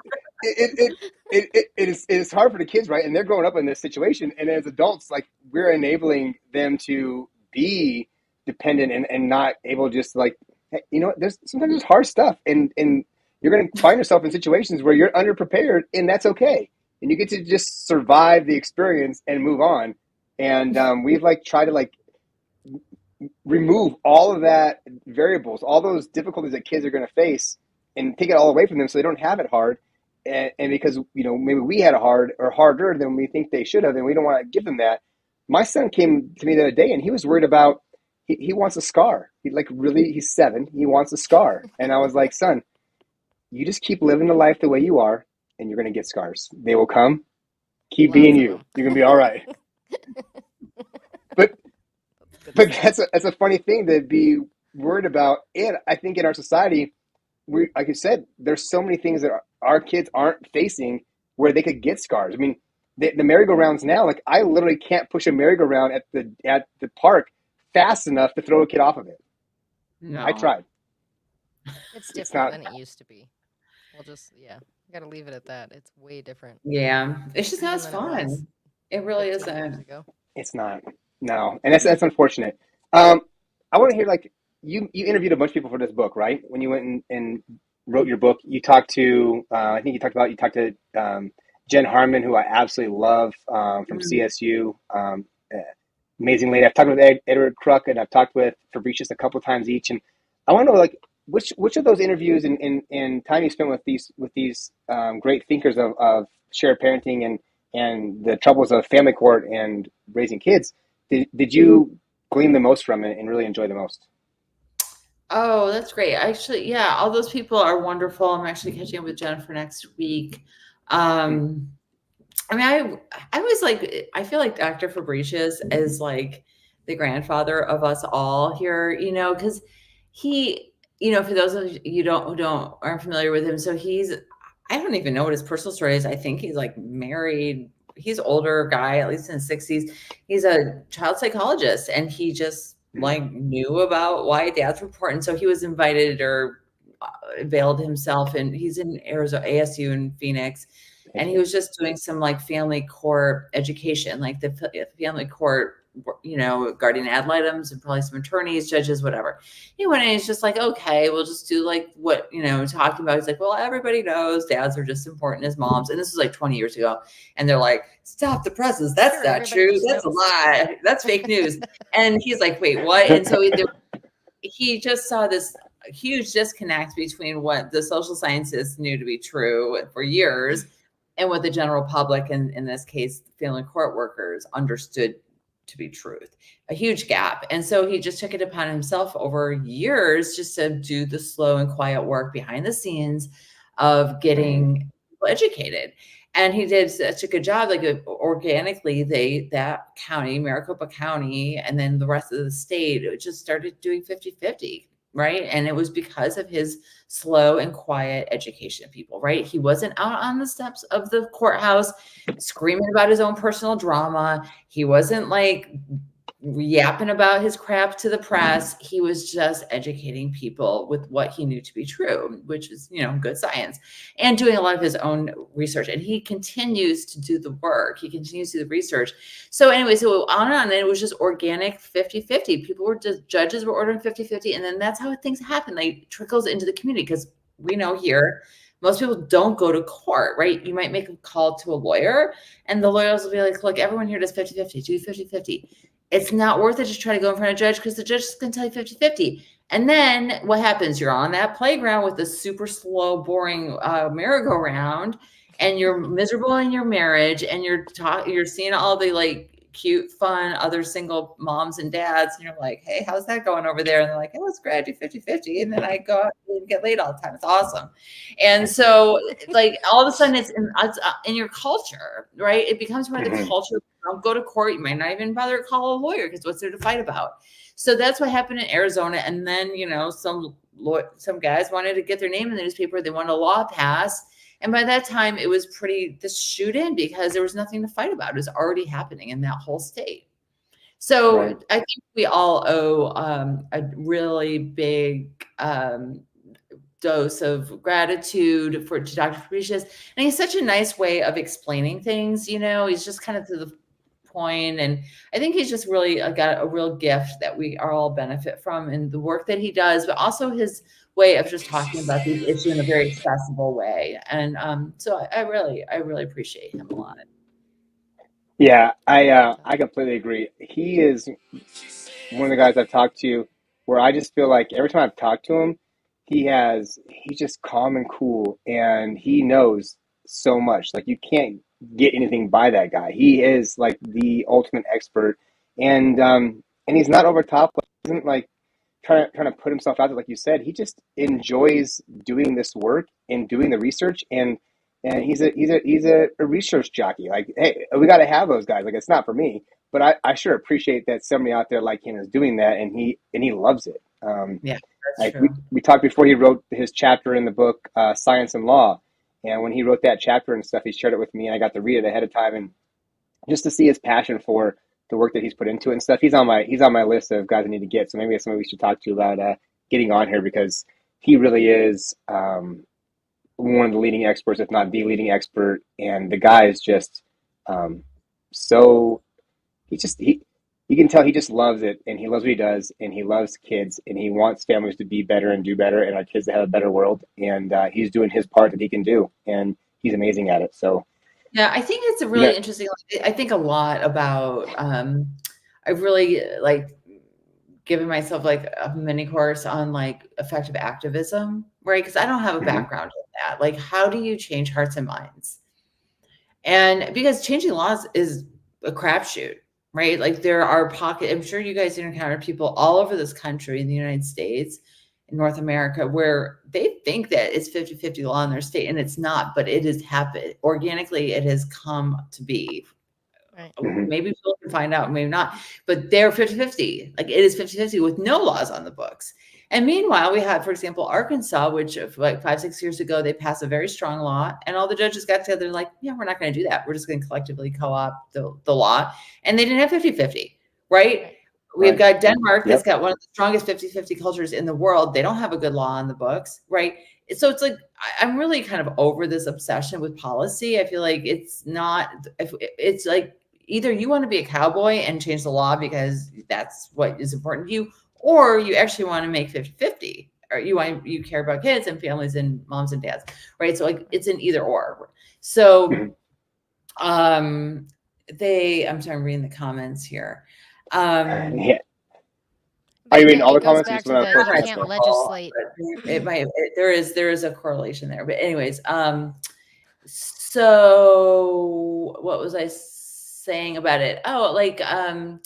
it's hard for the kids, right? And they're growing up in this situation. And as adults, like, we're enabling them to be dependent and not able to just hey, sometimes there's hard stuff, and you're going to find yourself in situations where you're underprepared, and that's okay. And you get to just survive the experience and move on. And we've tried to remove all of that variables, all those difficulties that kids are going to face, and take it all away from them so they don't have it hard. And because maybe we had it hard or harder than we think they should have, and we don't want to give them that. My son came to me the other day, and he was worried about he wants a scar. He's 7. He wants a scar, and I was like, son, you just keep living the life the way you are, and you're going to get scars. They will come. Keep being Lots of you. them. You're going to be all right. But that's a funny thing to be worried about. And I think in our society, like you said, there's so many things that our kids aren't facing where they could get scars. I mean, the merry-go-rounds now, I literally can't push a merry-go-round at the park fast enough to throw a kid off of it. No. I tried. It's different not- than it used to be. Got to leave it at that. It's way different. Yeah. It's just not as Even than it was fun. It really 15 years isn't. ago. It's not. No, and that's unfortunate. I want to hear you interviewed a bunch of people for this book, right? When you went and wrote your book, you talked to Jen Harmon, who I absolutely love, from CSU. Amazing lady. I've talked with Edward Kruk, and I've talked with Fabricius a couple of times each, and I want to know which of those interviews and time you spent with these great thinkers of shared parenting and the troubles of family court and raising kids, did you glean the most from it and really enjoy the most? Oh, that's great. Actually, yeah, all those people are wonderful. I'm actually catching up with Jennifer next week. I mean, I was I feel like Dr. Fabricius is the grandfather of us all here, because he, for those of you who aren't familiar with him, so I don't even know what his personal story is. I think he's married. He's older guy, at least in his 60s. He's a child psychologist, and he just like knew about why dads were important. So he was invited or availed himself, and he's in Arizona, ASU in Phoenix. And he was just doing some like family court education, like the family court, guardian ad litems and probably some attorneys, judges, whatever. He went in, he's just like, okay, we'll just do like what, talking about. He's like, well, everybody knows dads are just important as moms. And this was like 20 years ago. And they're like, stop the presses. That's Sure, not everybody true. just That's a knows. lie. That's fake news. And he's like, wait, what? And so he just saw this huge disconnect between what the social scientists knew to be true for years and what the general public, and in this case, family court workers, understood to be truth. A huge gap. And so he just took it upon himself over years just to do the slow and quiet work behind the scenes of getting people educated. And he did such a good job, like organically, that county, Maricopa County, and then the rest of the state, it just started doing 50-50. Right. And it was because of his slow and quiet education of people. Right. He wasn't out on the steps of the courthouse screaming about his own personal drama. He wasn't like yapping about his crap to the press. He was just educating people with what he knew to be true, which is, good science, and doing a lot of his own research. And he continues to do the work. He continues to do the research. So anyway, so on and on, and it was just organic 50-50. People were just, judges were ordering 50-50. And then that's how things happen. Like trickles into the community, because we know here, most people don't go to court, right? You might make a call to a lawyer and the lawyers will be like, look, everyone here does 50-50, do 50-50. It's not worth it to try to go in front of a judge because the judge is going to tell you 50-50. And then what happens? You're on that playground with the super slow, boring merry-go-round, and you're miserable in your marriage, and you're seeing all the like cute, fun other single moms and dads, and you're like, hey, how's that going over there? And they're like, oh, it's great, I do 50-50, and then I go out and get laid all the time. It's awesome. And so like all of a sudden it's in your culture, right? It becomes part of the culture. Don't go to court. You might not even bother to call a lawyer because what's there to fight about? So that's what happened in Arizona. And then, some guys wanted to get their name in the newspaper. They wanted a law passed. And by that time, it was this shoot in because there was nothing to fight about. It was already happening in that whole state. So right. I think we all owe a really big dose of gratitude to Dr. Fabricius. And he's such a nice way of explaining things. He's just kind of to the point. And I think he's just really got a real gift that we all benefit from in the work that he does, but also his way of just talking about these issues in a very accessible way. And so I really appreciate him a lot. Yeah, I completely agree. He is one of the guys I've talked to where I just feel like every time I've talked to him, he's just calm and cool, and he knows so much. Like you can't get anything by that guy. He is like the ultimate expert, and he's not over top. He isn't like trying to put himself out there, like you said. He just enjoys doing this work and doing the research, and he's a research jockey. Like, hey, we got to have those guys. Like, it's not for me, but I sure appreciate that somebody out there like him is doing that, and he loves it. Yeah, that's like true. we talked before he wrote his chapter in the book Science and Law, and when he wrote that chapter and stuff, he shared it with me, and I got to read it ahead of time, and just to see his passion for the work that he's put into it and stuff. He's on my list of guys I need to get. So maybe it's somebody we should talk to about getting on here, because he really is one of the leading experts, if not the leading expert. And the guy is just so you can tell he just loves it, and he loves what he does, and he loves kids, and he wants families to be better and do better, and our kids to have a better world. And he's doing his part that he can do, and he's amazing at it. So. Yeah, I think it's a really interesting. I think a lot about. I've really given myself like a mini course on like effective activism, right? Because I don't have a background in that. Like, how do you change hearts and minds? And because changing laws is a crapshoot, right? Like there are pockets. I'm sure you guys encounter people all over this country, in the United States, in North America, where they think that it's 50-50 law in their state, and it's not, but it has happened organically. It has come to be. Right. Maybe people can find out, maybe not, but they're 50-50. Like it is 50-50 with no laws on the books. And meanwhile, we have, for example, Arkansas, which like 5-6 years ago, they passed a very strong law, and all the judges got together and like, yeah, we're not going to do that. We're just going to collectively co-opt the law. And they didn't have 50-50, right? We've Right. got Denmark that's Yep. got one of the strongest 50-50 cultures in the world. They don't have a good law on the books, right? So it's like I'm really kind of over this obsession with policy. I feel like it's not. It's like either you want to be a cowboy and change the law because that's what is important to you, or you actually want to make 50-50, or you care about kids and families and moms and dads, right? So like it's an either or. So Mhm. I'm sorry, I'm reading the comments here. Yeah. Are But you reading all it the goes comments or back just to one of the the first you ones? can't Though? legislate. There is a correlation there. But anyways, so what was I saying about it? Oh, like I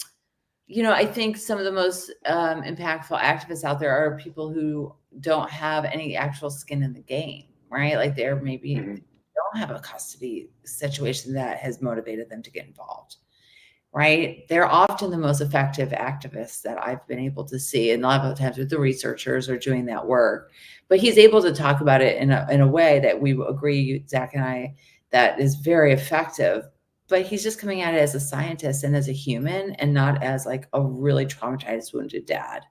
think some of the most impactful activists out there are people who don't have any actual skin in the game, right? Like they're maybe Mhm. don't have a custody situation that has motivated them to get involved, right? They're often the most effective activists that I've been able to see. And a lot of times with the researchers are doing that work, but he's able to talk about it in a way that we agree, Zach and I, that is very effective. But he's just coming at it as a scientist and as a human and not as like a really traumatized, wounded dad.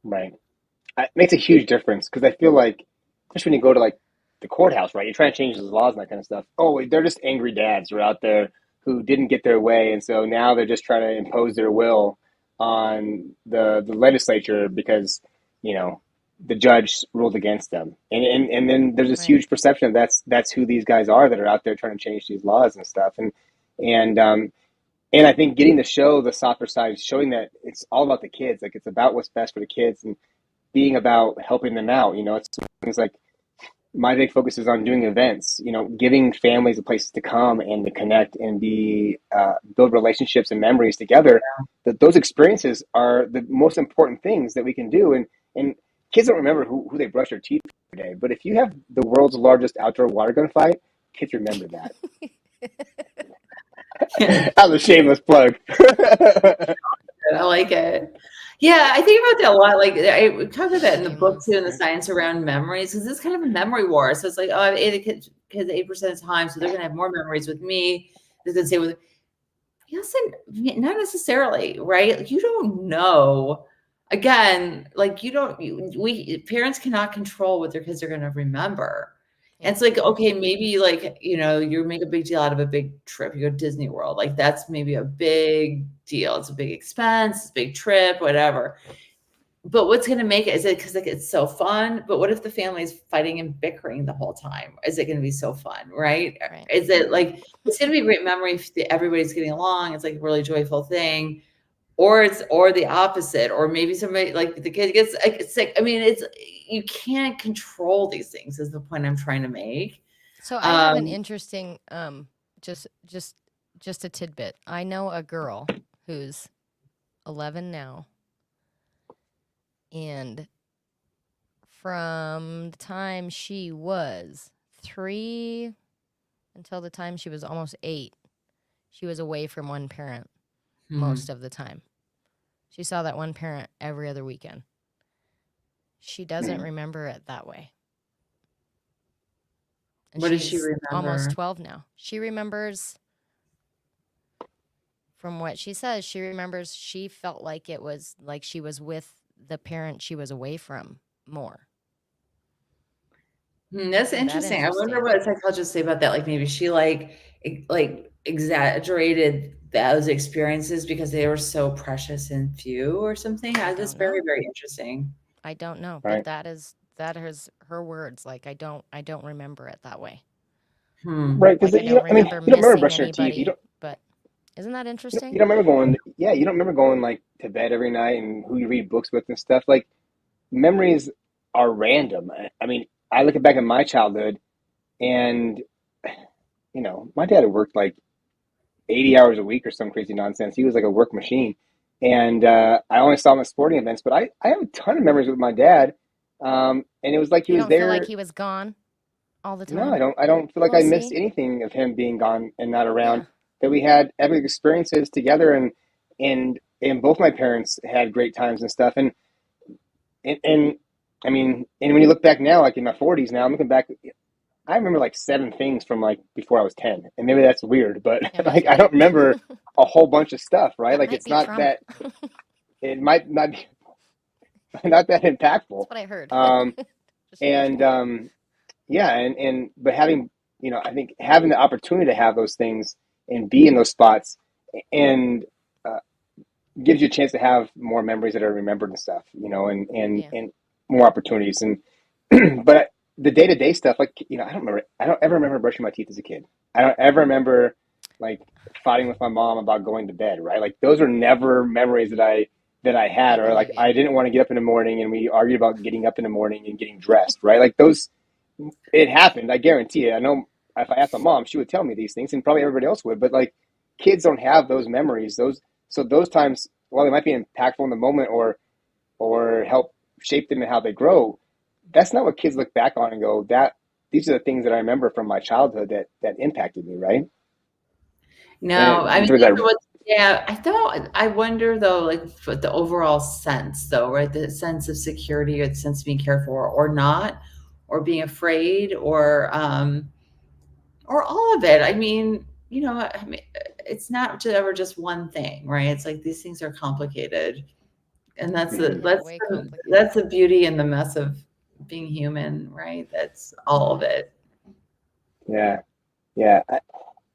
Right. It makes a huge difference because I feel like, especially when you go to like the courthouse, right? You're trying to change those laws and that kind of stuff. Oh, they're just angry dads who are out there who didn't get their way, and so now they're just trying to impose their will on the legislature because you know the judge ruled against them, and then there's this Right. huge perception of that's who these guys are that are out there trying to change these laws and stuff, and and I think getting to show the softer side, showing that it's all about the kids, like it's about what's best for the kids, and being about helping them out. It's things like my big focus is on doing events. Giving families a place to come and to connect and be build relationships and memories together. That those experiences are the most important things that we can do. And kids don't remember who they brush their teeth every day, but if you have the world's largest outdoor water gun fight, kids remember that. That was a shameless plug. I like it. Yeah, I think about that a lot. Like I talk about that in the book Shameless. too, and the science around memories, because it's kind of a memory war. So it's like, oh, I've ate kids 8% of the time, so they're gonna have more memories with me. They're gonna say with yes and not necessarily, right? Like, you don't know. Again, like we parents cannot control what their kids are gonna remember. And Yeah. it's like, okay, maybe like, you make a big deal out of a big trip. You go to Disney World. Like that's maybe a big deal. It's a big expense, it's a big trip, whatever. But what's going to make it? Is it because like it's so fun? But what if the family is fighting and bickering the whole time? Is it going to be so fun, right? Right. Is it like it's going to be a great memory if everybody's getting along? It's like a really joyful thing, or the opposite, or maybe somebody like the kid gets like, sick. I mean, you can't control these things. Is the point I'm trying to make? So I have an Um, interesting just just a tidbit. I know a girl who's 11 now, and from the time she was 3 until the time she was almost 8, she was away from one parent most of the time. She saw that one parent every other weekend. She doesn't remember it that way. And What does she she's almost remember? 12 now. She remembers, from what she says, she remembers she felt like it was like she was with the parent she was away from more. That's Isn't that interesting. I wonder interesting? what psychologists say about that. Like maybe she like exaggerated those experiences because they were so precious and few or something. I That's don't very, know. very interesting. I don't know, but Right. that is her words. Like I don't remember it that way. Hmm. Right. Because Like I don't I mean, remember you don't remember missing brushing your teeth. You anybody, don't. but isn't that You interesting? don't remember going. Yeah. You don't remember going like to bed every night and who you read books with and stuff. Like memories are random. I mean, I look back at my childhood, and my dad had worked like 80 hours a week or some crazy nonsense. He was like a work machine, and I only saw him at sporting events. But I have a ton of memories with my dad, and it was like he You was don't feel like there. he was gone all the No, time? I don't feel like Well, I missed see? anything of him being gone and not around. Yeah. That we had epic experiences together, and both my parents had great times and stuff. And I mean, and when you look back now, like in my 40s now, I'm looking back. I remember like 7 things from like before I was 10, and maybe that's weird, but Yeah, me like I too. don't remember a whole bunch of stuff, right? That Like might it's be not trauma. that. it might not be not that impactful. That's what I heard. Just And yeah, and but having, I think having the opportunity to have those things and be in those spots and uh, gives you a chance to have more memories that are remembered and stuff, yeah. and more opportunities. And but the day to day stuff, like, I don't ever remember brushing my teeth as a kid. I don't ever remember like fighting with my mom about going to bed, right? Like those are never memories that I had, I or like believe you. I didn't want to get up in the morning and we argued about getting up in the morning and getting dressed, right? Like those, it happened. I guarantee it. I know if I asked my mom, she would tell me these things, and probably everybody else would. But like, kids don't have those memories. Those times, while they might be impactful in the moment or help shape them in how they grow, that's not what kids look back on and go, that these are the things that I remember from my childhood that impacted me, right? No, I And mean, through that, yeah, I wonder though, like for the overall sense though, right? The sense of security or the sense of being cared for or not, or being afraid or all of it. I mean, it's not ever just one thing, right? It's like these things are complicated. And that's the mhm, Yeah, that's way the, complicated. that's the beauty and the mess of being human, right? That's all of it. yeah, yeah.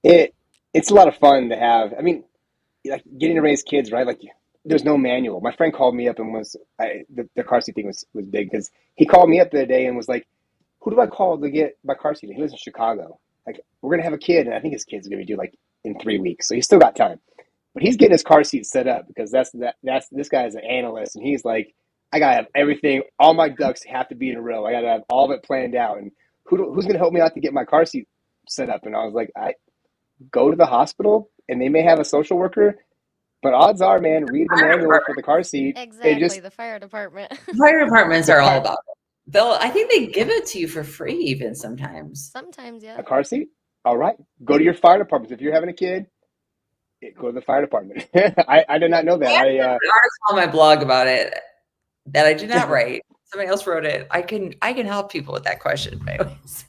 It it's a lot of fun to have. I mean, like getting to raise kids, right? Like there's no manual. My friend called me up and the car seat thing was big because he called me up the other day and was like, "Who do I call to get my car seat?" He lives in Chicago. Like we're gonna have a kid, and I think his kid's gonna be due like in 3 weeks, so he's still got time. But he's getting his car seat set up because that's this guy is an analyst, and he's like, I gotta have everything. All my ducks have to be in a row. I gotta have all of it planned out, and who's gonna help me out to get my car seat set up? And I was like, I go to the hospital, and they may have a social worker, but odds are, man, read the Fire manual department, for the car seat and Exactly, just the fire department. fire departments the are all car about it. I think they give it to you for free even sometimes. Sometimes, a yeah. car seat. All right, go to your fire department. If you're having a kid, go to the fire department. I did not know that. I have an article on my blog about it that I did not write. Somebody else wrote it. I can help people with that question. Anyways.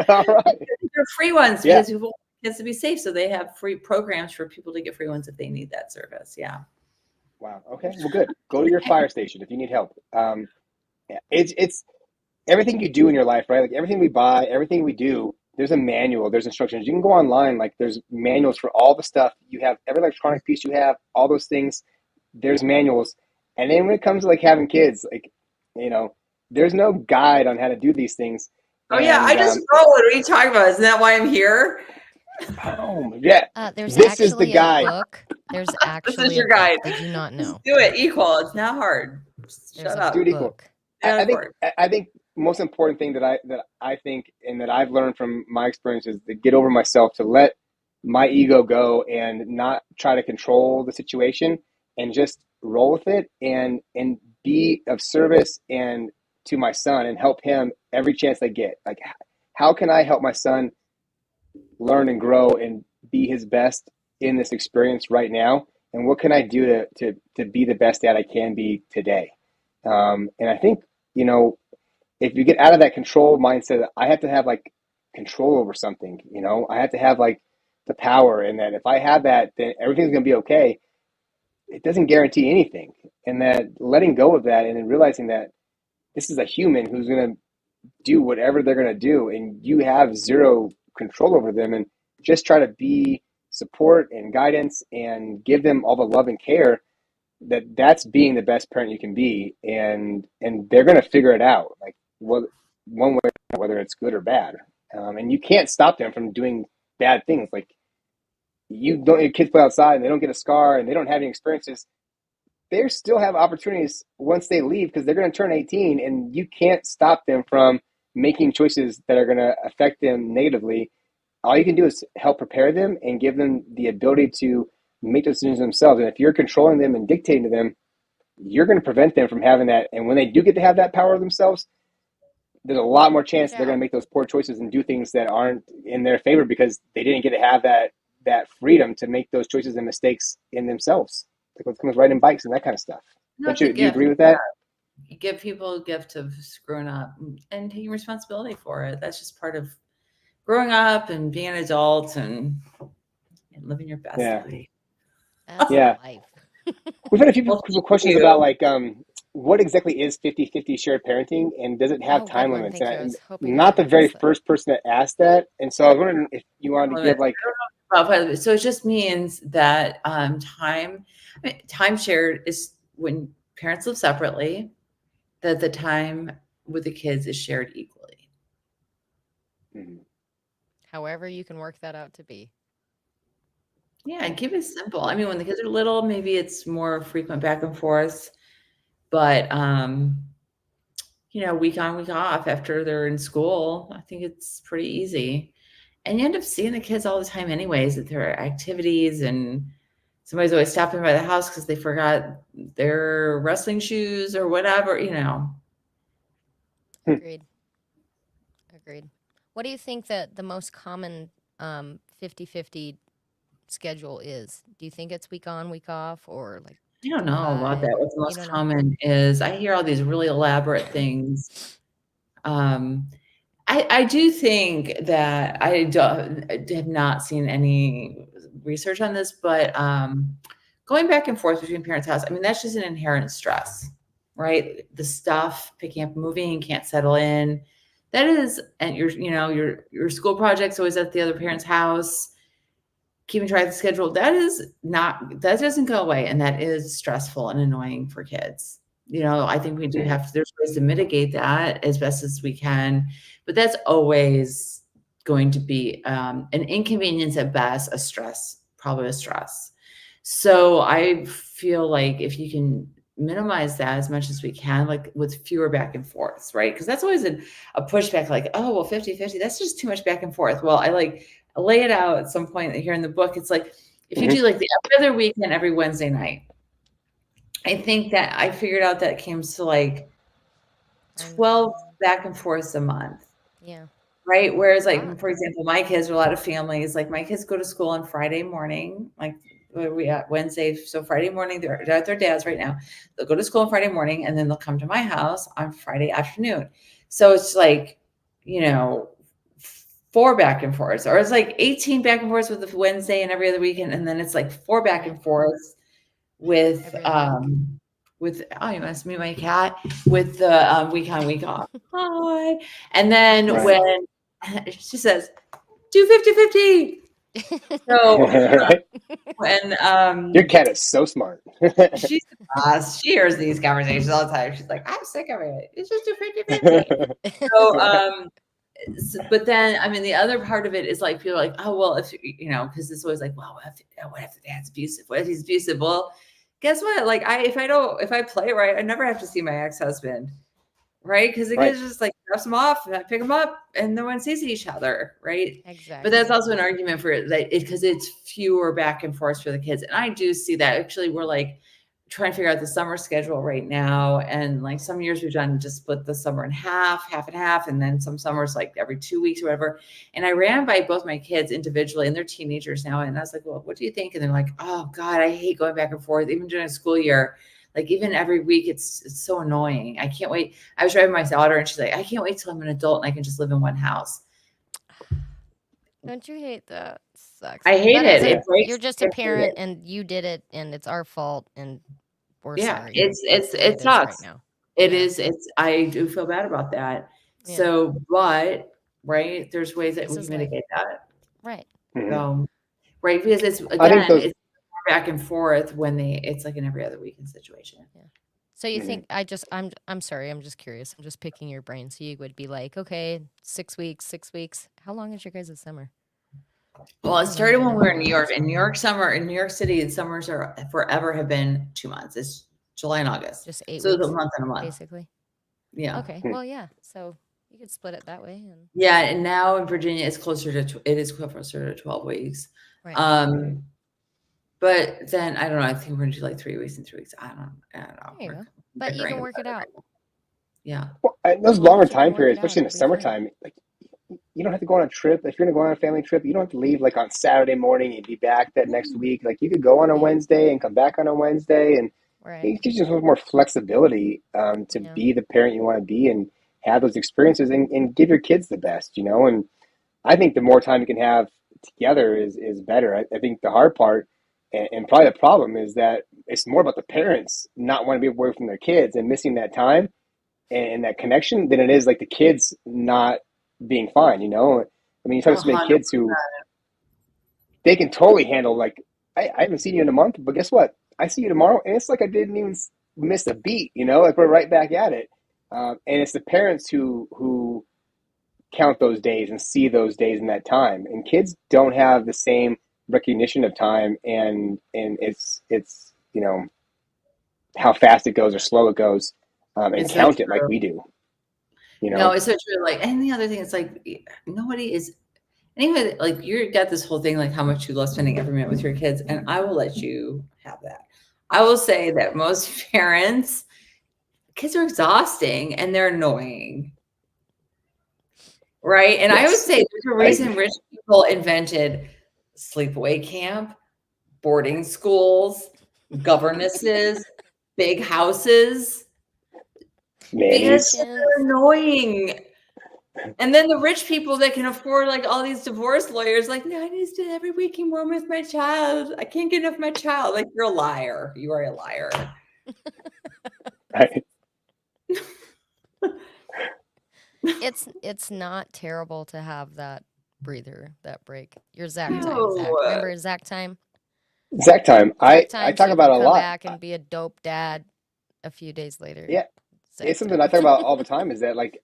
All right, They're free ones yeah. because people want kids to be safe, so they have free programs for people to get free ones if they need that service. Yeah. Wow. Okay. Well, good. Go to your fire station if you need help. Yeah, it's everything you do in your life, right? Like everything we buy, everything we do, there's a manual, there's instructions. You can go online, like there's manuals for all the stuff you have, every electronic piece you have, all those things, there's manuals. And then when it comes to like having kids, like, you know, there's no guide on how to do these things. Oh yeah, I And just wrote it. What are you talking about? Isn't that why I'm here? yeah, There's this is the actually a guide. book. There's This actually is a your book. guide. Did you not Just know? do it. Equal. It's not hard. Just There's shut a up. Do it equal. book. Yeah, I of think course. I think most important thing that I think and that I've learned from my experience is to get over myself, to let my ego go and not try to control the situation and just roll with it and be of service and to my son and help him every chance I get. Like how can I help my son learn and grow and be his best in this experience right now? And what can I do to be the best dad I can be today? And I think, you know, if you get out of that control mindset, I have to have like control over something, I have to have like the power, and that if I have that, then everything's going to be okay. It doesn't guarantee anything. And that letting go of that and then realizing that this is a human who's going to do whatever they're going to do, and you have zero control over them, and just try to be support and guidance and give them all the love and care, that's being the best parent you can be, and they're going to figure it out, like what one way, whether it's good or bad, and you can't stop them from doing bad things. Like you don't, your kids play outside and they don't get a scar and they don't have any experiences, they still have opportunities once they leave because they're going to turn 18, and you can't stop them from making choices that are going to affect them negatively. All you can do is help prepare them and give them the ability to make those decisions themselves. And if you're controlling them and dictating to them, you're going to prevent them from having that. And when they do get to have that power themselves, there's a lot more chance they're Yeah. going to make those poor choices and do things that aren't in their favor because they didn't get to have that freedom to make those choices and mistakes in themselves. Like what comes riding bikes and that kind of stuff. No, Don't it's a you? Do you gift. agree with that? You give people a gift of screwing up and taking responsibility for it. That's just part of growing up and being an adult and living your best Yeah. life. That's Yeah. life. We've had a few Well, people thank questions about you. like what exactly is 50-50 shared parenting and does it have Oh, good time one. limits? Thank you. I And was hoping you were not the going to very ask that. first person that asked that. And so I was wondering if you wanted to give Limits. like, So it just means that time shared is when parents live separately, that the time with the kids is shared equally. Mhm. However, you can work that out to be. Yeah, and keep it simple. I mean, when the kids are little, maybe it's more frequent back and forth, but week on, week off after they're in school, I think it's pretty easy. And you end up seeing the kids all the time anyways at their activities, and somebody's always stopping by the house because they forgot their wrestling shoes or whatever. Hmm. Agreed. Agreed. What do you think that the most common 50-50 schedule is? Do you think it's week on, week off, or like I to don't know about that. divide? What's the You most don't know? common is I hear all these really elaborate things. Um, I do think that I have not seen any research on this, but going back and forth between parents' house, I mean, that's just an inherent stress, right? The stuff, picking up, moving, can't settle in. That is, and your school project's always at the other parent's house, keeping track of the schedule. That doesn't go away, and that is stressful and annoying for kids. I think we do Mhm. there's ways to mitigate that as best as we can, but that's always going to be an inconvenience at best, probably a stress. So I feel like if you can minimize that as much as we can, like with fewer back and forths, right? Because that's always a pushback, like, oh, well, 50-50, that's just too much back and forth. Well, I lay it out at some point here in the book. It's like if you Mhm. do like the every other weekend, every Wednesday night, I think that I figured out that came to like I'm 12 back and forths a month. yeah. Right? Whereas, A lot. like, for example, my kids are a lot of families, like my kids go to school on Friday morning, like where we at Wednesday. So Friday morning, they're at their dad's right now. They'll go to school on Friday morning and then they'll come to my house on Friday afternoon. So it's like, you know, 4 back and forths, or it's like 18 back and forths with the Wednesday and every other weekend, and then it's like 4 back Right. and forths with Every other week. oh, you must meet my cat with the week on, week off. Hi. And then Right. when she says, do 50-50. So Right. when Your cat is so smart. she's the boss, she hears these conversations all the time. She's like, I'm sick of it. It's just do 50-50. So but then I mean the other part of it is like people are like, oh well, if because it's always like, well, what if the dad's abusive? What if he's abusive? Well, guess what? Like if I play right, I never have to see my ex-husband. Right? Because the Right. kids just like drops them off and I pick them up and no one sees each other, right? But that's Exactly. also an argument for it that because it's fewer back and forth for the kids. And I do see that. Actually, we're like trying to figure out the summer schedule right now. And like some years we've done just split the summer in half and half, and then some summers like every 2 weeks or whatever. And I ran by both my kids individually, and they're teenagers now. And I was like, well, what do you think? And they're like, oh God, I hate going back and forth, even during a school year. Like even every week, it's so annoying. I can't wait. I was driving my daughter, and she's like, I can't wait till I'm an adult and I can just live in one house. Don't you hate that? Sucks. I hate That it. Yeah. It isn't, breaks. you're just a It, parent and you did it and it's our fault and we're yeah, sorry. That's the way it it is right sucks. now. It Yeah. is. I do feel bad about that. Yeah. So, but right, there's ways that This we can is life. mitigate that. Right. Mhm. So, right, because it's I think again, those. it's back and forth when it's like an every other weekend situation. Yeah. So you Mhm. think I'm sorry, I'm just curious. I'm just picking your brain. So you would be like, okay, 6 weeks, 6 weeks. How long is your guys' summer? Well, I it don't started even when know we were how in New long it York. is. In New York City, summers are forever have been 2 months. It's July and August. Just eight So it's a weeks, month and a month. basically. Yeah. Okay. Hmm. Well, yeah. So you could split it that way and Yeah. And now in Virginia, it is closer to 12 weeks. right. Um, but then I don't know. I think we're gonna do like 3 weeks and 3 weeks. I don't know. There you go. We're But you figuring can it work it out. out. Yeah. Well, and those As long longer as you can time work periods, it out, especially in it'll the be fine. summertime, like you don't have to go on a trip. If you're going to go on a family trip, you don't have to leave like on Saturday morning and be back that next No. week. Like you could go on a Yeah. Wednesday and come back on a Wednesday, and Right. it gives you some more flexibility to Yeah. be the parent you want to be and have those experiences and give your kids the best, you know. And I think the more time you can have together is better. I think the hard part And probably the problem is that it's more about the parents not wanting to be away from their kids and missing that time and that connection than it is like the kids not being fine, you know? I mean, you talk to so many kids who 100%. they can totally handle like, I haven't seen you in a month, but guess what? I see you tomorrow, and it's like I didn't even miss a beat, you know? Like we're right back at it. And it's the parents who count those days and see those days in that time. And kids don't have the same recognition of time and it's you know how fast it goes or slow it goes, and It's so count it like true. we do. You No, know, it's so true. Like, and the other thing is like nobody is anyway, like you got this whole thing like how much you love spending every minute with your kids, and I will let you have that. I will say that most parents, kids are exhausting and they're annoying. Right? And I would yes, say there's a I reason rich people invented sleepaway camp, boarding schools, governesses, big houses, because nannies. Vacations. they're annoying. And then the rich people that can afford like all these divorce lawyers, like, no, I need to spend every waking moment with my child. I can't get enough of my child. Like, you're a liar. You are a liar. I, It's not terrible to have that breather, that break. Your Zach time, Zach. No. Remember Zach time? exact time. Zach I time, so talk you about can it a come lot. back and be a dope dad a few days later. Yeah, Zach it's something I time. talk about all the time. Is that like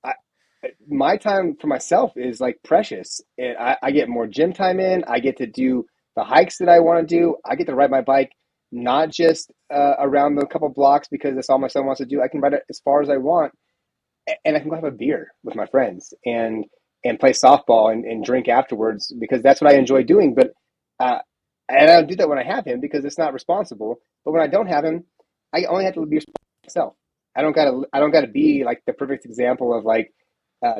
my time for myself is like precious, and I get more gym time in. I get to do the hikes that I want to do. I get to ride my bike, not just around the couple blocks because that's all my son wants to do. I can ride it as far as I want, and I can go have a beer with my friends and play softball and drink afterwards because that's what I enjoy doing. But uh, and I don't do that when I have him because it's not responsible. But when I don't have him, I only have to be responsible for myself. I don't gotta be like the perfect example of like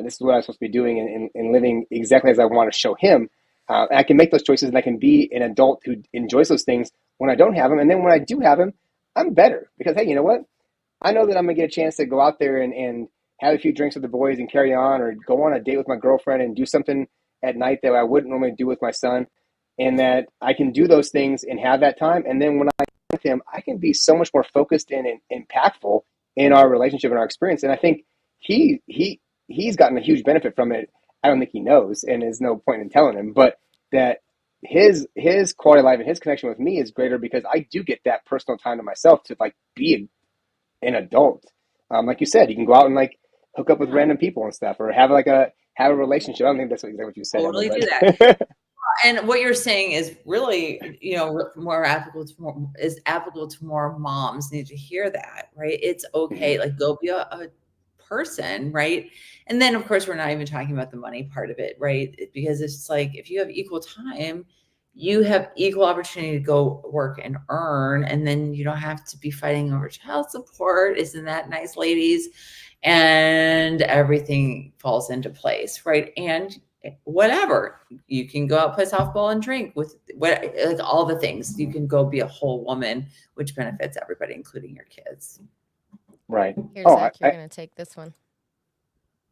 this is what I'm supposed to be doing and living exactly as I want to show him. And I can make those choices and I can be an adult who enjoys those things when I don't have him. And then when I do have him, I'm better because hey, you know what? I know that I'm gonna get a chance to go out there and have a few drinks with the boys and carry on, or go on a date with my girlfriend and do something at night that I wouldn't normally do with my son, and that I can do those things and have that time. And then when I'm with him, I can be so much more focused and impactful in our relationship and our experience. And I think he's gotten a huge benefit from it. I don't think he knows, and there's no point in telling him, but that his quality of life and his connection with me is greater because I do get that personal time to myself to like be an adult. Like you said, you can go out and like hook up with Yeah, random people and stuff, or have a relationship. I don't think that's exactly what you said, Emma, totally do that. but And what you're saying is really, more applicable to more moms need to hear that, right? It's okay. Like go be a person, right? And then of course we're not even talking about the money part of it, right? Because it's like if you have equal time, you have equal opportunity to go work and earn, and then you don't have to be fighting over child support. Isn't that nice, ladies? And everything falls into place, right? And whatever, you can go out, play softball and drink with what, like all the things. You can go be a whole woman, which benefits everybody, including your kids. right. Here, Oh, Zach, you're gonna take this one.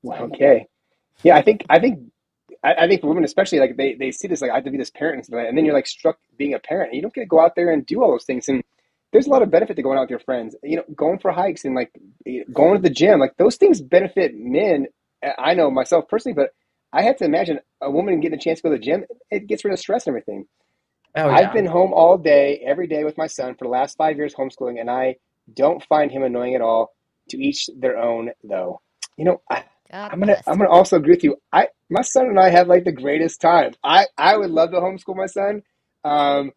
Sorry. okay. Yeah, I think for women especially, like they see this like I have to be this parent and stuff like that, and then you're like struck being a parent. And you don't get to go out there and do all those things. And there's a lot of benefit to going out with your friends. You know, going for hikes and like going to the gym. Like those things benefit men. I know myself personally, but I have to imagine a woman getting a chance to go to the gym. It gets rid of stress and everything. Oh I've yeah. been home all day, every day with my son for the last 5 years homeschooling, and I don't find him annoying at all. To each their own, though. You know, God I'm gonna bless. I'm gonna also agree with you. My son and I have like the greatest time. I would love to homeschool my son. Um,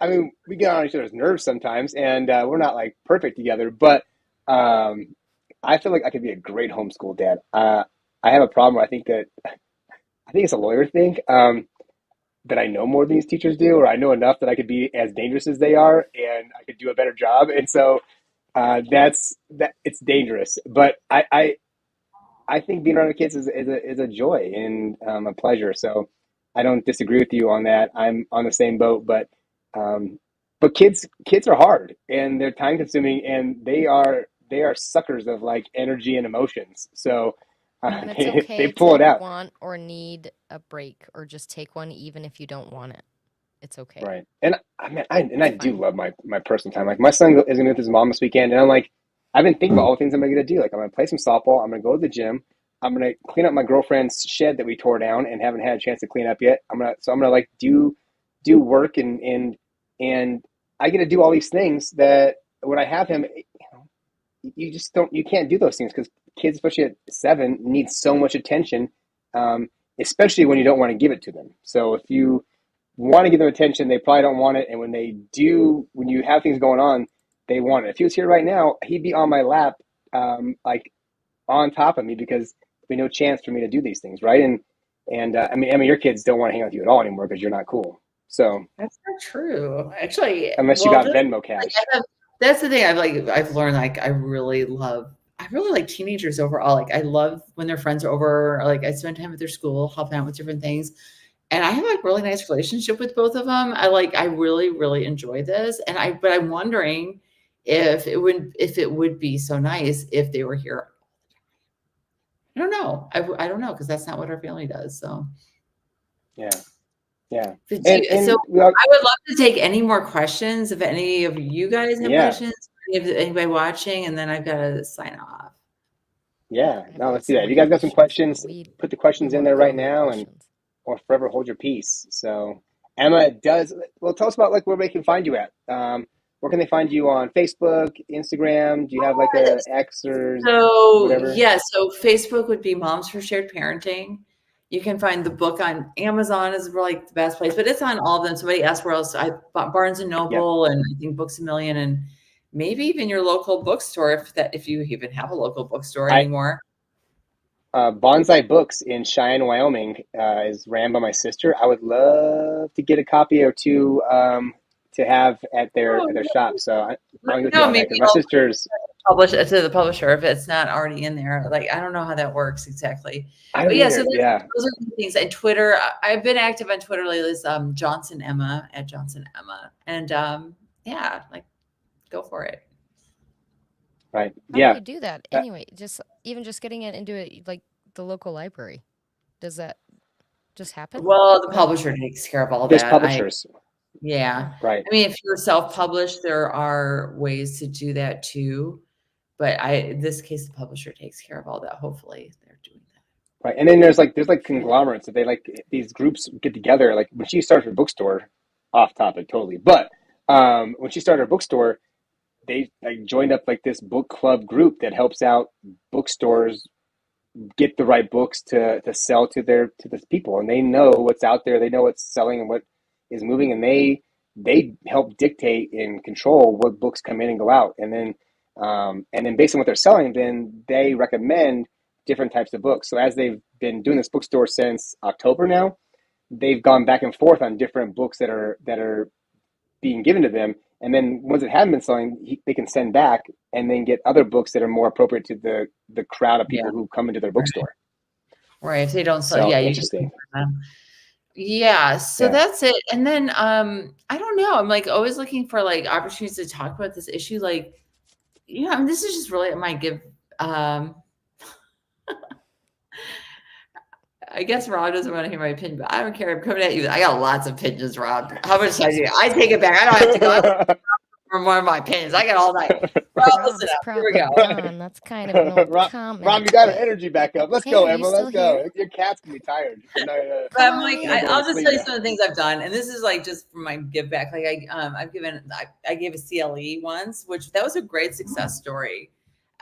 I mean, we get on each other's nerves sometimes, and we're not like perfect together. But um, I feel like I could be a great homeschool dad. I have a problem where I think it's a lawyer thing. That I know more than these teachers do, or I know enough that I could be as dangerous as they are, and I could do a better job. And so that it's dangerous. But I think being around the kids is a joy and a pleasure. So I don't disagree with you on that. I'm on the same boat, um, but kids are hard and they're time consuming and they are suckers of like energy and emotions. So And it's they okay pull to it out. want or need a break or just take one even if you don't want it. It's okay. Right. And I mean, I It's do fine. love my personal time. Like my son is gonna with his mom this weekend, and I'm like, I've been thinking about all the things I'm gonna do. Like I'm gonna play some softball. I'm gonna go to the gym. I'm gonna clean up my girlfriend's shed that we tore down and haven't had a chance to clean up yet. I'm gonna like do work and I get to do all these things that when I have him, you just you can't do those things because kids, especially at 7, need so much attention, um, especially when you don't want to give it to them. So if you want to give them attention, they probably don't want it. And when they do, when you have things going on, they want it. If he was here right now, he'd be on my lap, like on top of me because there'd be no chance for me to do these things, right? And I mean, your kids don't want to hang out with you at all anymore because you're not cool. So That's not true. Actually, unless you well, got just Venmo like cash, that's the thing I've learned, like I really like teenagers overall. Like I love when their friends are over, like I spend time at their school, helping out with different things. And I have like really nice relationship with both of them. I really, really enjoy this. But I'm wondering if it would be so nice if they were here. I don't know. I don't know because that's not what our family does. So, yeah, yeah, so and we all, I would love to take any more questions if any of you guys have yeah, questions, if anybody watching, and then I've got to sign off. yeah. I have No, let's do so that. If you many guys got some questions, but questions, we put the questions in want there right follow-up now, and questions. or forever hold your peace. So Emma does well. Tell us about like where they can find you at. Where can they find you on Facebook, Instagram? Do you have like a X or So whatever? yeah, so Facebook would be Moms for Shared Parenting. You can find the book on Amazon is like the best place, but it's on all of them. Somebody asked where else. I bought Barnes and Yep. Noble and I think Books a Million and maybe even your local bookstore if you even have a local bookstore I anymore. Bonsai Books in Cheyenne, Wyoming, is ran by my sister. I would love to get a copy or two to have at Oh, their shop. So let I'll me get you know. on that Maybe because my I'll sister's. publish it to the publisher if it's not already in there. Like I don't know how that works exactly, I but don't yeah. So either. Yeah. those are the things. And Twitter, I've been active on Twitter lately. Is Johnson Emma at Johnson Emma, and yeah, like go for it. Right. How do Yeah. you do that Uh, anyway? Just getting it into like the local library. Does that just happen? Well, the publisher takes care of all there's that. publishers. Yeah. Oh, Right. I mean, if you're self-published, there are ways to do that too. But in this case, the publisher takes care of all that. Hopefully, they're doing that. Right. And then there's like very good. conglomerates that they like these groups get together. Like when she started her bookstore, off topic totally. But when she started her bookstore, they like joined up like this book club group that helps out bookstores get the right books to sell to the people, and they know what's out there, they know what's selling and what is moving, and they help dictate and control what books come in and go out, and then based on what they're selling, then they recommend different types of books. So as they've been doing this bookstore since October now, they've gone back and forth on different books that are being given to them, and then ones that haven't been selling, they can send back and then get other books that are more appropriate to the crowd of Yeah. people who come into their Right. bookstore. Right. If they don't sell, So yeah, you just interesting. yeah. So Yeah. that's it. And then I don't know. I'm like always looking for like opportunities to talk about this issue. Like, yeah, I mean, this is just really it might give I guess Rob doesn't want to hear my opinion, but I don't care. I'm coming at you. I got lots of opinions, Rob. How much I do? I take it back. I don't have to go for more of my opinions. I got all night. Rob, listen Rob's up. Here we probably go. gone. That's kind of an old Rob, comment, you got her but energy back up. Let's hey, go, are you Emma. Let's still go. here? Your cat's gonna be tired. But Come I'm on like, Not in. going I'll to just sleep tell you now. some of the things I've done, and this is like just for my give back. Like I gave a CLE once, which that was a great success story.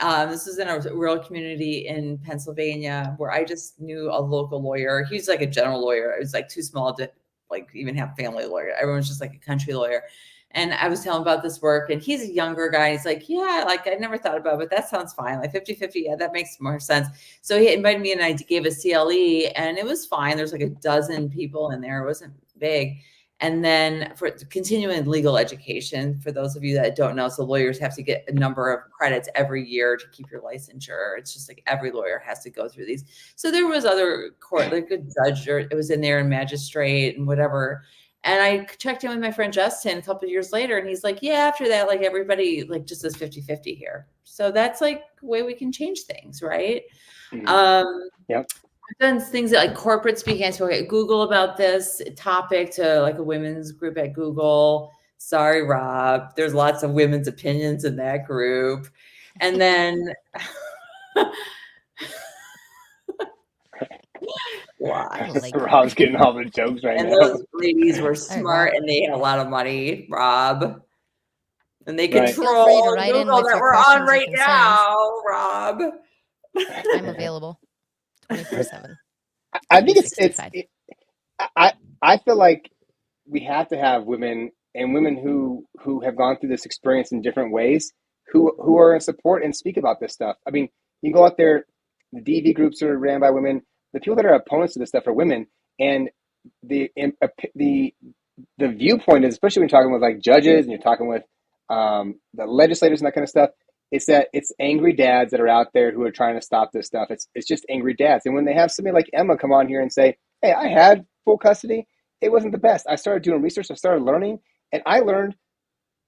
This was in a rural community in Pennsylvania where I just knew a local lawyer. He's like a general lawyer. It was like too small to like even have family lawyer. Everyone's just like a country lawyer. And I was telling him about this work, and he's a younger guy. He's like, yeah, like I never thought about it, but that sounds fine. Like 50-50, yeah, that makes more sense. So he invited me and I gave a CLE, and it was fine. There's like a dozen people in there. It wasn't big. And then for continuing legal education, for those of you that don't know, so lawyers have to get a number of credits every year to keep your licensure. It's just like every lawyer has to go through these. So there was other court, like a judge, or it was in there and magistrate and whatever. And I checked in with my friend Justin a couple of years later, and he's like, yeah, after that, like everybody like just does 50-50 here. So that's like the way we can change things, right? Mhm. Um, Yep. I've done things that like corporate speaking. I spoke at Google about this topic to like a women's group at Google. Sorry, Rob. There's lots of women's opinions in that group. And then I why? like Rob's getting all the jokes right And now. those ladies were Rob. smart and they had a lot of money, Rob. And they Right. Feel free to control write in Google with that your we're on questions or right concerns. now, Rob. I'm available 24/7. I think it's 365. I feel like we have to have women and women who have gone through this experience in different ways who are in support and speak about this stuff. I mean, you go out there, the DV groups are ran by women. The people that are opponents to this stuff are women, and the the viewpoint is, especially when you're talking with like judges and you're talking with the legislators and that kind of stuff, it's that it's angry dads that are out there who are trying to stop this stuff. It's just angry dads, and when they have somebody like Emma come on here and say, "Hey, I had full custody. It wasn't the best. I started doing research. I started learning, and I learned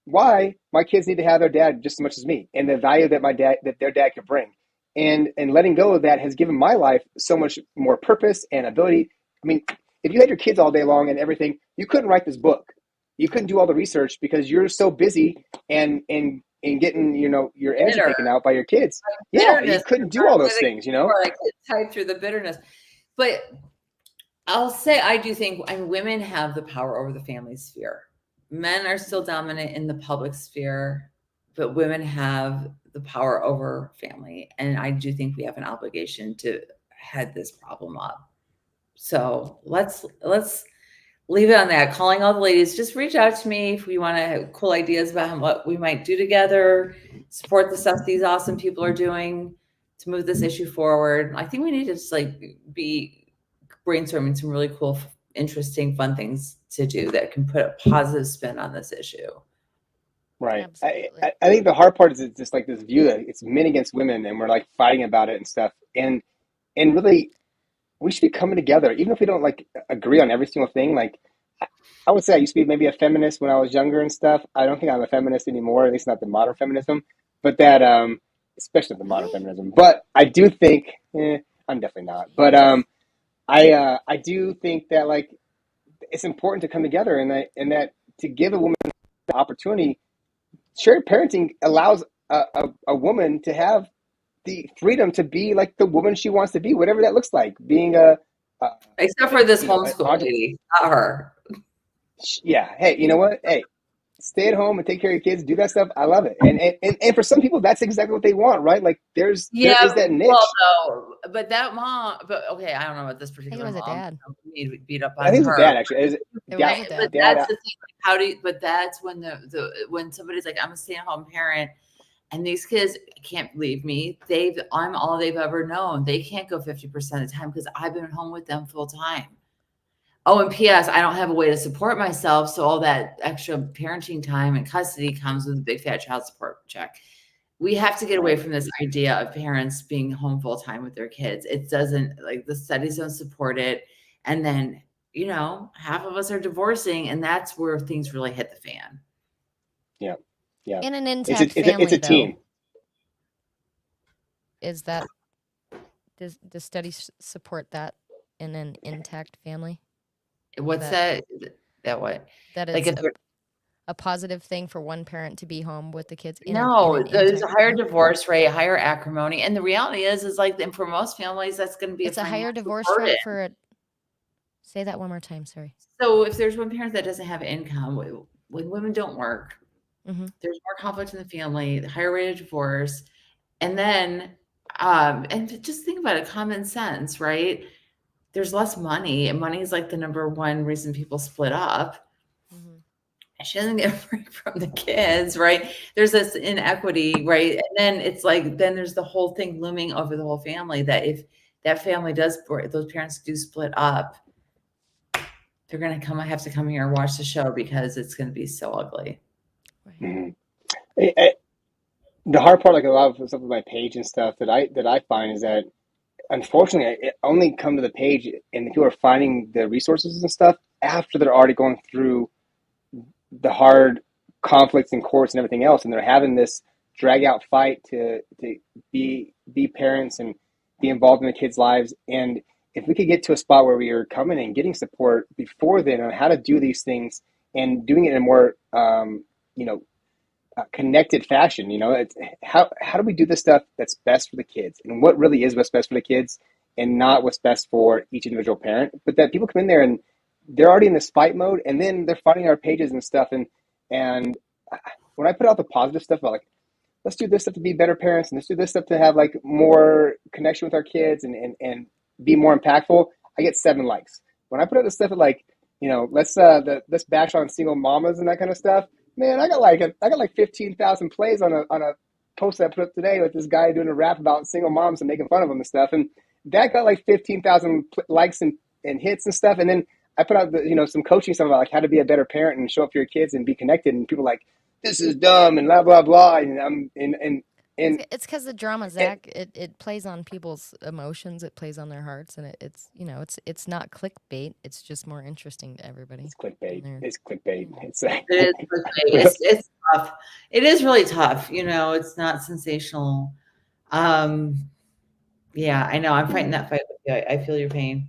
why my kids need to have their dad just as much as me, and the value that their dad could bring, and letting go of that has given my life so much more purpose and ability. I mean, if you had your kids all day long and everything, you couldn't write this book. You couldn't do all the research because you're so busy and getting your energy Bitter. taken out by your kids. Yeah, you Bitterness. couldn't do all those things. I could type through the bitterness. But I'll say I do think women have the power over the family sphere. Men are still dominant in the public sphere, but women have the power over family. And I do think we have an obligation to head this problem up. So let's leave it on that. Calling all the ladies, just reach out to me if we want to have cool ideas about what we might do together, support the stuff these awesome people are doing to move this issue forward. I think we need to just be brainstorming some really cool, interesting, fun things to do that can put a positive spin on this issue. Right. I think the hard part is it's just like this view that it's men against women and we're like fighting about it and stuff. And really, we should be coming together, even if we don't like agree on every single thing. Like, I would say I used to be maybe a feminist when I was younger and stuff. I don't think I'm a feminist anymore, at least not the modern feminism, but that, especially the modern feminism. But I do think, I'm definitely not. But I do think that like it's important to come together and that to give a woman the opportunity. Shared parenting allows a woman to have the freedom to be like the woman she wants to be, whatever that looks like. Being except for this homeschool lady, not her. Yeah. Hey, you know what? Hey, stay at home and take care of your kids. Do that stuff. I love it. And for some people, that's exactly what they want, right? Like there is that niche. Well, no, but that mom. But okay, I don't know what this particular mom. Dad. Need to beat up on I think it was her. a dad actually. It was a dad. But that's the thing. How do you? But that's when when somebody's like, I'm a stay-at-home parent. And these kids can't leave me. I'm all they've ever known. They can't go 50% of the time because I've been home with them full time. Oh, and P.S. I don't have a way to support myself. So all that extra parenting time and custody comes with a big fat child support check. We have to get away from this idea of parents being home full time with their kids. It doesn't, like, the studies don't support it. And then, half of us are divorcing, and that's where things really hit the fan. Yeah. Yeah. In an intact family, it's a team. Is that does studies support that in an intact family? What's that? That what? That is like a positive thing for one parent to be home with the kids. There's a higher divorce rate, higher acrimony, and the reality is like, and for most families, that's going to be a higher divorce rate for a. Say that one more time. Sorry. So if there's one parent that doesn't have income, when women don't work. Mm-hmm. There's more conflict in the family, the higher rate of divorce. And then, and just think about it, common sense, right? There's less money, and money is like the number one reason people split up. Mm-hmm. She doesn't get a break from the kids, right? There's this inequity, right? And then it's like, then there's the whole thing looming over the whole family that if that family those parents do split up, they're going to have to come here and watch the show because it's going to be so ugly. Mm-hmm. The hard part, like a lot of stuff with my page and stuff that I find is that unfortunately it only come to the page and people are finding the resources and stuff after they're already going through the hard conflicts in courts and everything else, and they're having this drag out fight to be parents and be involved in the kids' lives, and if we could get to a spot where we are coming and getting support before then on how to do these things and doing it in a more, you know, connected fashion. You know, it's how do we do the stuff that's best for the kids and what really is what's best for the kids and not what's best for each individual parent. But that people come in there and they're already in this fight mode, and then they're fighting our pages and stuff. And when I put out the positive stuff about like, let's do this stuff to be better parents, and let's do this stuff to have like more connection with our kids and be more impactful, I get 7 likes. When I put out the stuff like, you know, let's bash on single mamas and that kind of stuff, man, I got like 15,000 plays on a post that I put up today with this guy doing a rap about single moms and making fun of them and stuff, and that got like 15,000 likes and hits and stuff. And then I put out some coaching stuff about like how to be a better parent and show up for your kids and be connected, and people are like, this is dumb and blah blah blah, and It's because the drama, Zach, it plays on people's emotions, it plays on their hearts, and it's not clickbait. It's just more interesting to everybody. It's clickbait. It's clickbait. It's It is clickbait. It's tough. It is really tough. You know, it's not sensational. Yeah, I know. I'm fighting that fight with you. I feel your pain.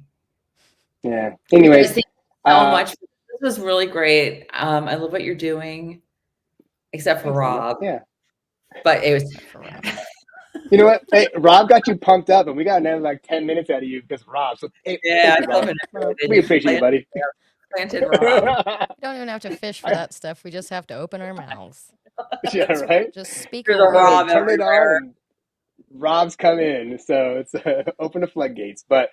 Yeah. Anyways, Thank you so much. This was really great. I love what you're doing, except for Rob. Yeah. But it was. You know what? Hey, Rob got you pumped up, and we got another like 10 minutes out of you because Rob. So hey, yeah, we appreciate you, buddy. Planted Rob. We don't even have to fish for that stuff. We just have to open our mouths. Yeah, right. Just speak. There's a Rob turn it everywhere. on. And Rob's come in, so it's open the floodgates. But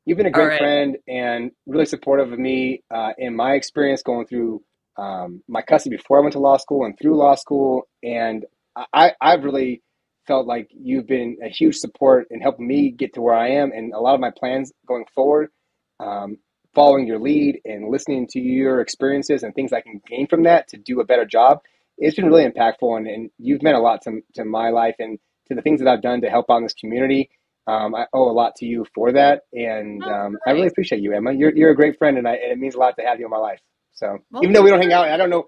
you've been a great friend and really supportive of me in my experience going through my custody before I went to law school and through law school. And I've really felt like you've been a huge support in helping me get to where I am and a lot of my plans going forward, following your lead and listening to your experiences and things I can gain from that to do a better job. It's been really impactful, and you've meant a lot to my life and to the things that I've done to help out in this community. I owe a lot to you for that, and I really appreciate you, Emma. You're a great friend, and it means a lot to have you in my life. So even though we don't hang out, I don't know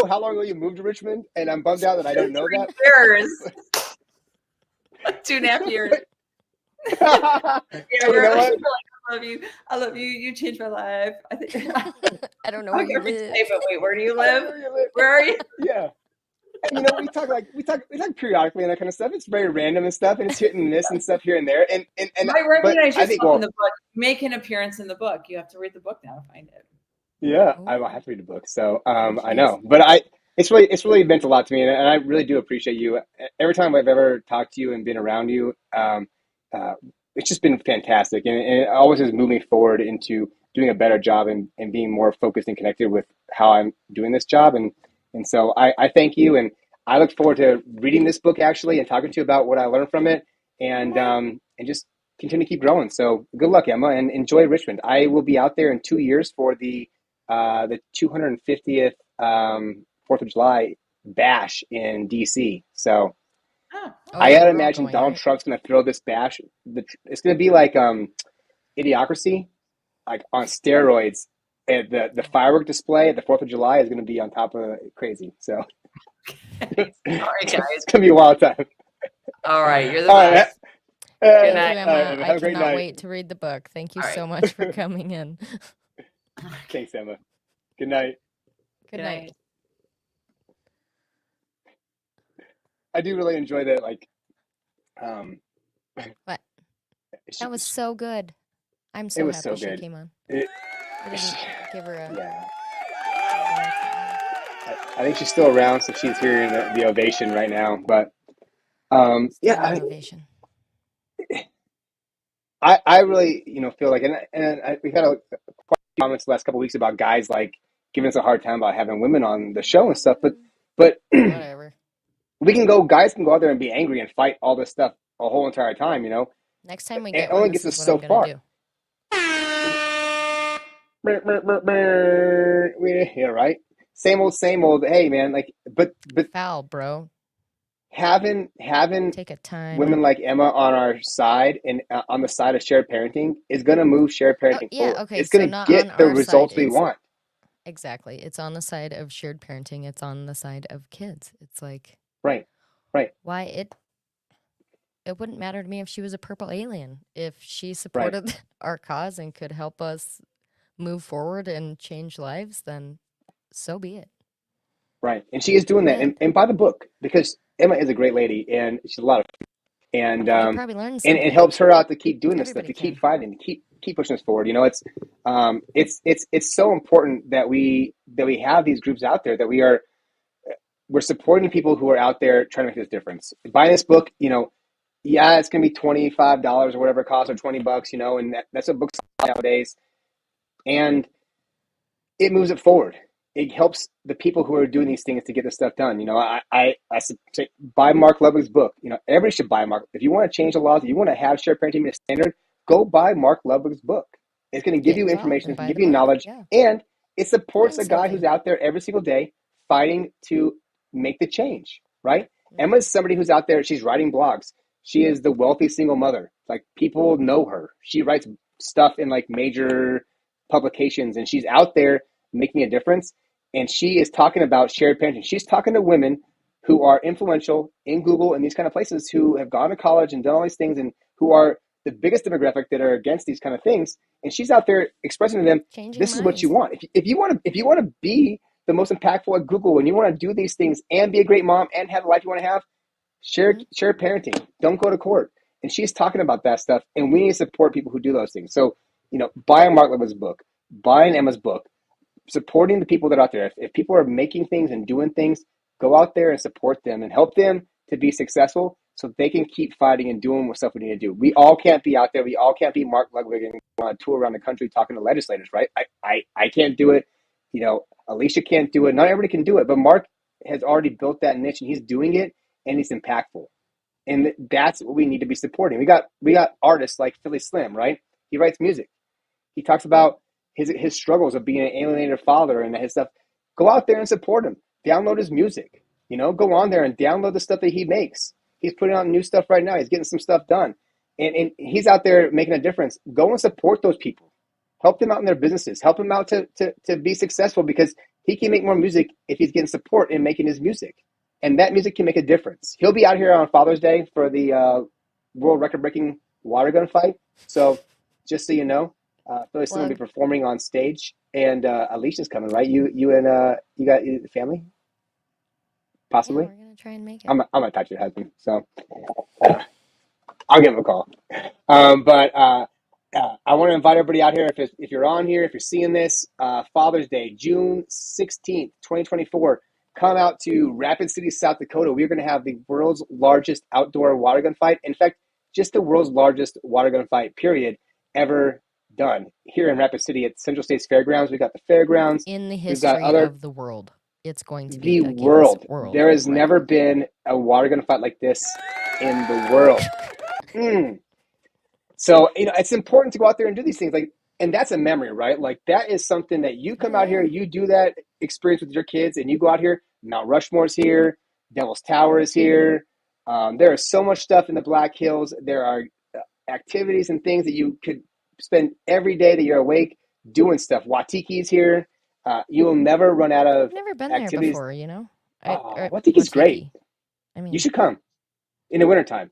how long ago you moved to Richmond, and I'm bummed out that I don't know that. 3 years. 2.5 years. Yeah, you know what? I love you. You changed my life. I think. I don't know where you live. But wait, where do you live? Where are you? Yeah. And, we talk periodically and that kind of stuff. It's very random and stuff, and it's hit and miss and stuff here and there. And I recognize you in the book. Make an appearance in the book. You have to read the book now to find it. Yeah, I will have to read the book. So I know, but it's really meant a lot to me, and I really do appreciate you. Every time I've ever talked to you and been around you, it's just been fantastic, and it always has moved me forward into doing a better job and being more focused and connected with how I'm doing this job. And so I thank you, and I look forward to reading this book actually and talking to you about what I learned from it, and just continue to keep growing. So good luck, Emma, and enjoy Richmond. I will be out there in 2 years for the 250th 4th of July bash in DC. So I gotta imagine Donald Trump's gonna throw this bash. It's gonna be like Idiocracy, like on steroids. And the firework display at the 4th of July is gonna be on top of crazy. So Okay. All right, guys. It's gonna be a wild time. All right, you're the best. Good night, Emma. Have I a great cannot night. wait to read the book. Thank you so much for coming in. Thanks, Emma. Good night. Good night. I do really enjoy that. Like, What? That was so good. I'm so It was happy so she good. came on. It- I didn't give her a. yeah. I think she's still around, so she's hearing the ovation right now. But Ovation. I really feel like, and we've had quite a few comments the last couple of weeks about guys like giving us a hard time about having women on the show and stuff. But Whatever. Guys can go out there and be angry and fight all this stuff a whole entire time. Next time we It get only one, gets this is us what so I'm far. gonna do. Yeah, right. Same old. Hey, man, like, but Foul, bro. having Take a time. women like Emma on our side and on the side of shared parenting is going to move shared parenting yeah, forward. okay, It's so going to not get on the our results side, we it's- want. Exactly. It's on the side of shared parenting. It's on the side of kids. It's like Right. why it wouldn't matter to me if she was a purple alien. If she Right. supported our cause and could help us move forward and change lives, then so be it. Right. And she is doing that. But And by the book, because Emma is a great lady and she's a lot of and she probably learned and it something. helps her out to keep doing this stuff, Everybody to keep can. fighting, to keep pushing us forward. You know, it's so important that we have these groups out there, that we're supporting people who are out there trying to make this difference. Buying this book, you know, yeah, it's gonna be $25 or whatever it costs, or $20, you know, and that's what books are nowadays. And it moves it forward. It helps the people who are doing these things to get this stuff done. You know, I say buy Mark Ludwig's book. You know, everybody should buy Mark. If you want to change the laws, if you want to have shared parenting be a standard, go buy Mark Ludwig's book. It's going to give Get you involved information, and it's going buy to the give you book. knowledge, Yeah. and it supports Learn a guy who's something. out there every single day fighting to make the change, right? Mhm. Emma's somebody who's out there, she's writing blogs. She is the wealthy single mother. Like, people know her. She writes stuff in like major publications, and she's out there making a difference. And she is talking about shared parenting. She's talking to women who are influential in Google and these kind of places, who have gone to college and done all these things, and who are the biggest demographic that are against these kind of things. And she's out there expressing to them, Changing this is what you minds. want. If you want to be the most impactful at Google, and you want to do these things and be a great mom and have the life you want to have, share Mhm. parenting. Don't go to court. And she's talking about that stuff, and we need to support people who do those things. So, you know, buying Mark Levin's book, buying Emma's book, supporting the people that are out there. If people are making things and doing things, go out there and support them and help them to be successful, so they can keep fighting and doing what stuff we need to do. We all can't be out there. We all can't be Mark Ludwig and go on a tour around the country talking to legislators, right? I can't do it. You know, Alicia can't do it. Not everybody can do it, but Mark has already built that niche, and he's doing it, and he's impactful. And that's what we need to be supporting. We got artists like Philly Slim, right? He writes music. He talks about his struggles of being an alienated father and his stuff. Go out there and support him. Download his music. You know, go on there and download the stuff that he makes. He's putting out new stuff right now. He's getting some stuff done. And he's out there making a difference. Go and support those people. Help them out in their businesses. Help them out to be successful, because he can make more music if he's getting support in making his music. And that music can make a difference. He'll be out here on Father's Day for the world record-breaking water gun fight. So just so you know, Philly Slim will be Plug. performing on stage, and Alicia's coming, right? You and you got family, Yeah, possibly. we're gonna try and make it. I'm gonna touch your husband, so I'll give him a call. But I want to invite everybody out here. If you're on here, if you're seeing this, Father's Day, June 16th, 2024, come out to Rapid City, South Dakota. We're going to have the world's largest outdoor water gun fight. In fact, just the world's largest water gun fight, period, ever done here in Rapid City at Central States Fairgrounds. We've got the fairgrounds. In the We've got history other of the world, it's going to be the a Guinness world. World There has never Record. been a water gun fight like this in the world. So, you know, it's important to go out there and do these things. Like, and that's a memory, right? Like, that is something that you come Oh out here, yeah. you do that experience with your kids, and you go out here. Mount Rushmore's here, Devil's Tower is here. There is so much stuff in the Black Hills. There are activities and things that you could spend every day that you're awake doing stuff. Watiki's here. You will never run out of I've never been there activities. before, you know? Watiki's great. Watiki. I You mean, should come in the wintertime.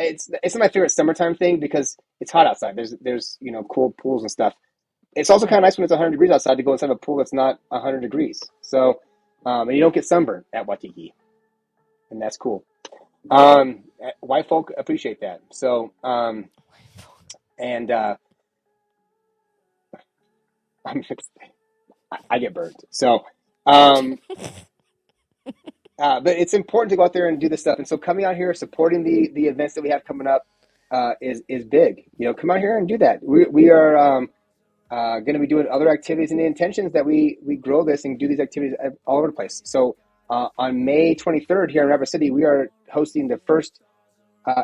It's not my favorite summertime thing, because it's hot outside. There's you know, cool pools and stuff. It's also kind of right. nice when it's 100 degrees outside to go inside a pool that's not 100 degrees. So, and you don't get sunburned at Waikiki, and that's cool. White folk appreciate that. So, and I'm just, I get burned. So, um, but it's important to go out there and do this stuff. And so, coming out here, supporting the events that we have coming up is big. You know, come out here and do that. We are going to be doing other activities, and the intentions that we grow this and do these activities all over the place. So on May 23rd here in Rapid City, we are hosting the first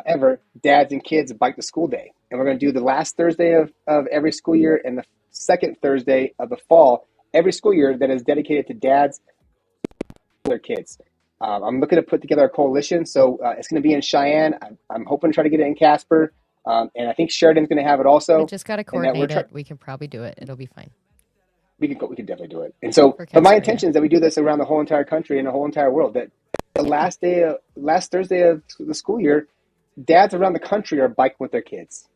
ever Dads and Kids Bike to School Day. And we're going to do the last Thursday of every school year and the second Thursday of the fall every school year that is dedicated to dads and their kids. I'm looking to put together a coalition. So it's going to be in Cheyenne. I'm hoping to try to get it in Casper. And I think Sheridan's going to have it also. We just got to coordinate it. We can probably do it. It'll be fine. We can definitely do it. And so, but my intention is that we do this around the whole entire country and the whole entire world. That the last Thursday of the school year, dads around the country are biking with their kids,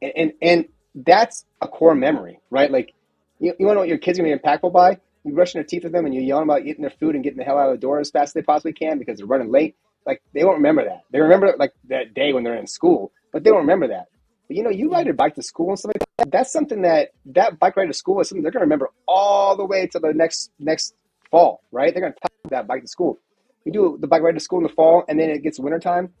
and that's a core memory, right? Like, you want to know what your kids are going to be impactful by? You brushing their teeth with them and you yelling about eating their food and getting the hell out of the door as fast as they possibly can because they're running late. Like, they won't remember that. They remember like that day when they're in school, but they won't remember that. But you Yeah. ride your bike to school and stuff like that. That's something that bike ride to school is something they're going to remember all the way to the next fall, right? They're going to talk about that bike to school. You do the bike ride to school in the fall, and then it gets wintertime.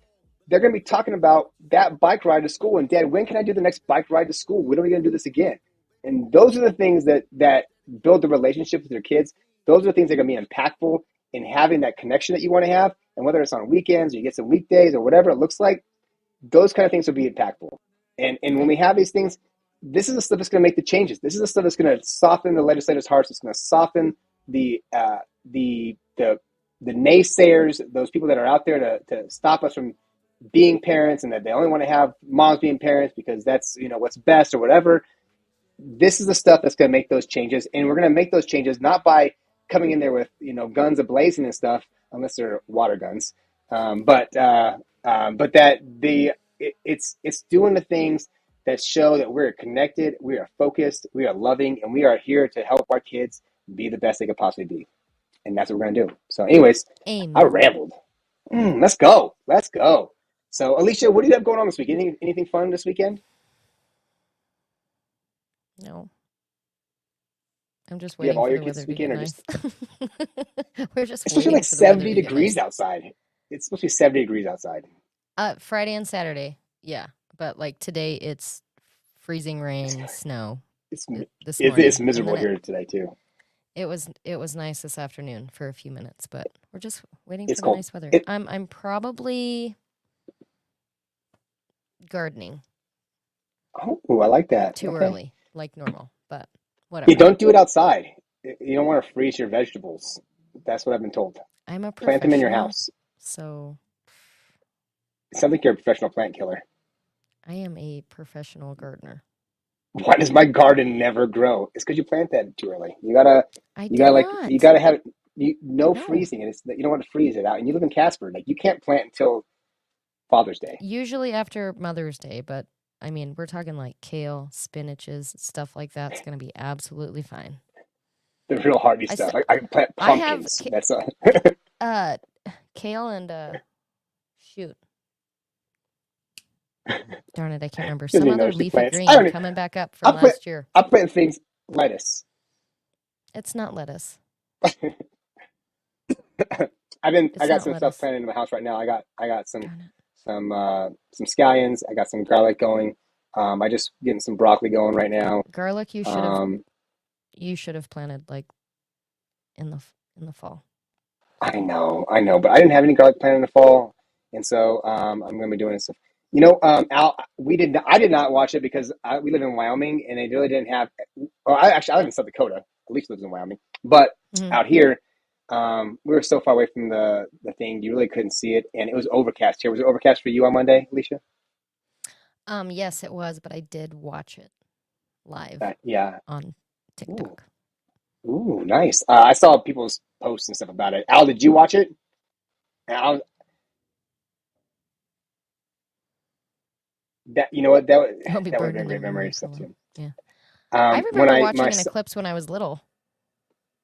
They're going to be talking about that bike ride to school. And Dad, when can I do the next bike ride to school? When are we going to do this again? And those are the things that build the relationship with your kids. Those are the things that are going to be impactful in having that connection that you want to have. And whether it's on weekends or you get some weekdays or whatever it looks like, those kind of things will be impactful. And when we have these things, this is the stuff that's going to make the changes. This is the stuff that's going to soften the legislators' hearts. It's going to soften the naysayers, those people that are out there to stop us from being parents and that they only want to have moms being parents because that's what's best or whatever. This is the stuff that's going to make those changes, and we're going to make those changes not by coming in there with guns ablazing and stuff, unless they're water guns, but that it's doing the things that show that we're connected, we are focused, we are loving, and we are here to help our kids be the best they could possibly be, and that's what we're going to do. So, anyways, I Amen. rambled. Let's go. So, Alicia, what do you have going on this week? Anything fun this weekend? No. I'm just You have waiting all for your the kids weather this to get weekend, or nice. We're just it's supposed to be waiting like for the weather 70 to get degrees nice. outside. It's supposed to be 70 degrees outside. Friday and Saturday, yeah. But like today, it's freezing rain, snow It's this it's morning. And miserable then here today too. it was nice this afternoon for a few minutes, but we're just waiting It's for the cold. nice weather. It, I'm probably gardening oh, I like that. too Okay. early, like normal, but You whatever. don't do it outside. You don't want to freeze your vegetables. That's what I've been told. I'm a Plant them in your professional, house. so It sounds like you're a professional plant killer. I am a professional gardener. Why does my garden never grow? It's because you plant that too early. I You did gotta you not. gotta have no No. freezing, and it's you don't want to freeze it out. And you live in Casper, like you can't plant until Father's Day. Usually after Mother's Day, but I mean, we're talking like kale, spinaches, stuff like that's going to be absolutely fine. The real hardy I, stuff. st- I can plant I have pumpkins. That's uh kale and shoot. Darn it, I can't remember. doesn't Some even know other what she leafy plants. green coming back up from last year. I plant things lettuce. It's not lettuce. I It's got not some stuff lettuce. planted in my house right now. I got Darn it. some scallions. I got some garlic going. I just getting some broccoli going right now. Garlic you Um, should have planted like in the fall. I know, but I didn't have any garlic planted in the fall, and so I'm going to be doing stuff. Al, I did not watch it because we live in Wyoming, and they really didn't have. Well, I live in South Dakota. At least lives in Wyoming, but Mhm. out here, we were so far away from the thing, you really couldn't see it, and it was overcast here. Was it overcast for you on Monday, Alicia? Yes, it was, but I did watch it live Yeah. on TikTok. Ooh, nice. I saw people's posts and stuff about it. Al, did you watch it? Al, you know what? It'll be That would have burned been in great their memory memory stuff for too. yeah. I When remember I watching my an eclipse when I was little.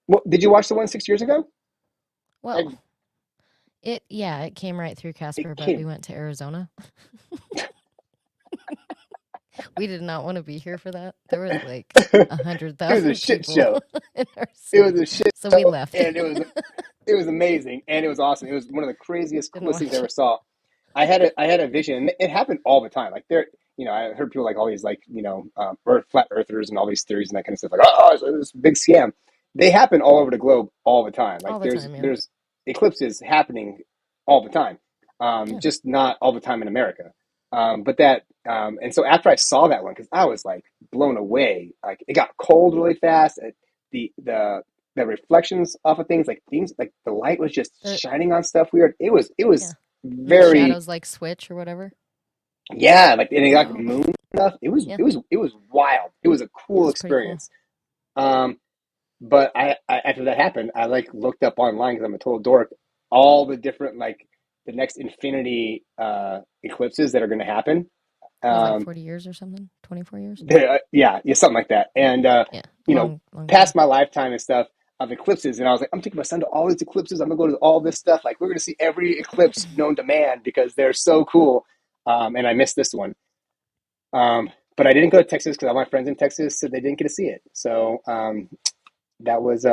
well, did you watch the one 6 years ago? Well, it came right through Casper, It but we came. went to Arizona. We did not want to be here for that. There was like It was 100,000 a shit people show. in our It was city, a shit so we show, left. and it was amazing, and it was awesome. It was one of the craziest, Didn't coolest things I watch ever it. saw. I had a vision, and it happened all the time. Like I heard people like all these flat earthers and all these theories and that kind of stuff. Like, oh, it's this big scam. They happen all over the globe all the time. Like All the time, yeah. there's eclipses happening all the time, Yeah. just not all the time in America. And so after I saw that one, because I was like blown away. Like it got cold really fast. The reflections off of things like the light was just The shining on stuff weird. It was yeah, and the very shadows like switch or whatever. yeah, like and it got Oh, moon stuff. yeah, It was wild. It was a it cool was pretty cool. experience. Um, but I after that happened, I like looked up online because I'm a total dork. All the different like the next infinity eclipses that are going to happen. It was like Um, 40 years or something, 24 years. yeah, something like that. And Yeah, long long past time. my lifetime and stuff of eclipses, and I was like, I'm taking my son to all these eclipses. I'm gonna go to all this stuff. Like, we're gonna see every eclipse known to man because they're so cool. And I missed this one. But I didn't go to Texas because all my friends in Texas said they didn't get to see it. So that was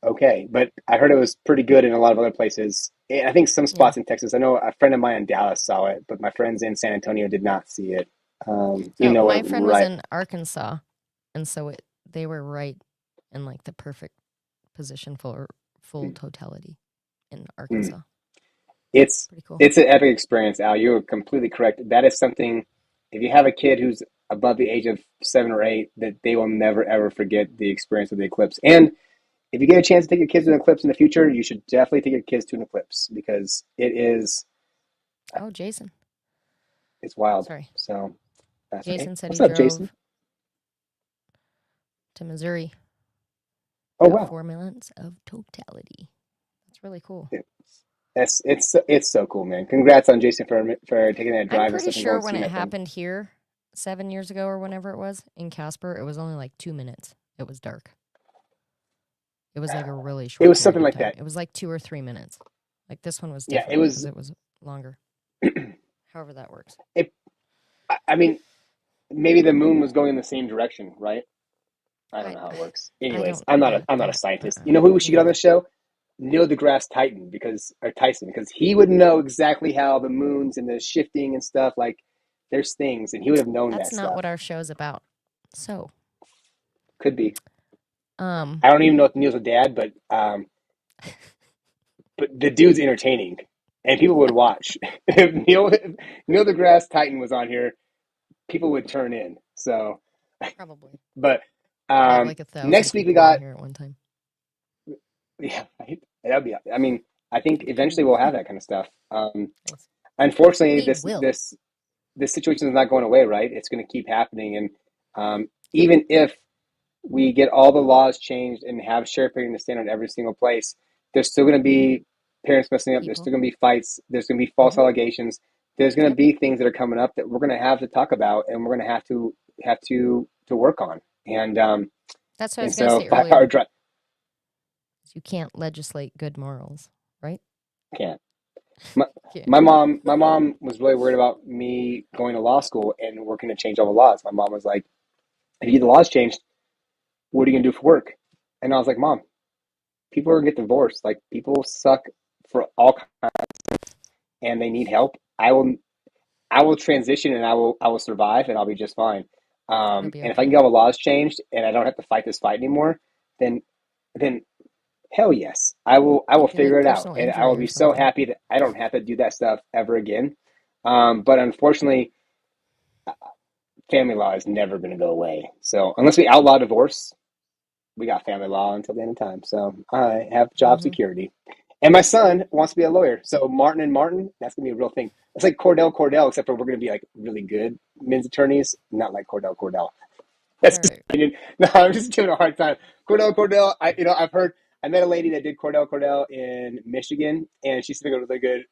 okay. But I heard it was pretty good in a lot of other places. And I think some Yeah. spots in Texas. I know a friend of mine in Dallas saw it, but my friends in San Antonio did not see it. Even So though my we're friend was right. in Arkansas, and so they were right in like the perfect position for full totality in Mm. Arkansas. It's Pretty cool. it's an epic experience, Al. You're completely correct. That is something. If you have a kid who's above the age of 7 or 8, that they will never ever forget the experience of the eclipse. And if you get a chance to take your kids to an eclipse in the future, you should definitely take your kids to an eclipse because Oh, Jason. it's wild. Sorry. So that's okay. Jason said What's he up, drove Jason? to Missouri. Oh Got wow, 4 minutes of totality. That's really cool. it's so cool, man. Congrats on Jason for taking that I'm drive and pretty stuff and going sure and when seeing it that thing. happened here 7 years ago or whenever it was in Casper, it was only like 2 minutes. It was dark. It was like a really It short was period something of like time. that. It was like 2 or 3 minutes. Like this one was Yeah, it different because was. it was longer. However that works. I mean, maybe the moon was going in the same direction, right? I don't I know how it works. I Anyways, don't I'm not a don't scientist. You know who we should me get on the neither. show? Neil deGrasse Tyson, because he would know exactly how the moons and the shifting and stuff, like there's things, and he would have known That's that not stuff. what our show's about. So, Could be. um I don't even know if Neil's a dad, but the dude's entertaining, and people would watch. If Neil deGrasse Titan was on here, people would turn in. So, probably. but We'd have like 1,000 next week we people on got here at one time. yeah, that'd be. I mean, I think eventually we'll have that kind of stuff. Nice. Unfortunately, We this will. this this situation is not going away, right? It's going to keep happening, and even if we get all the laws changed and have shared parenting to stand on every single place, there's still going to be parents messing up. There's People. still going to be fights. There's going to be false allegations. There's going to Yep. be things that are coming up that we're going to have to talk about, and we're going to have to work on. And That's what I and was going to so say by our earlier. drive, You can't legislate good morals, right? can't. My, Yeah. my mom was really worried about me going to law school and working to change all the laws. My mom was like, if you get the laws changed, what are you gonna do for work? And I was like, Mom, people are gonna get divorced. Like, people suck for all kinds, and they need help. I will transition, and I will survive, and I'll be just fine. You'll be And if I can okay. get all the laws changed and I don't have to fight this fight anymore, then then hell yes, I will If you figure like it out, personal and I will injury or be so something. happy that I don't have to do that stuff ever again. But unfortunately, family law is never going to go away. So unless we outlaw divorce, we got family law until the end of time. So I have job Mm-hmm. security. And my son wants to be a lawyer. So Martin and Martin, that's going to be a real thing. It's like Cordell, except for we're going to be like really good men's attorneys, not like Cordell. That's just Right. no, I'm just giving a hard time. Cordell. I've heard. I met a lady that did Cordell in Michigan, and she seemed like a really good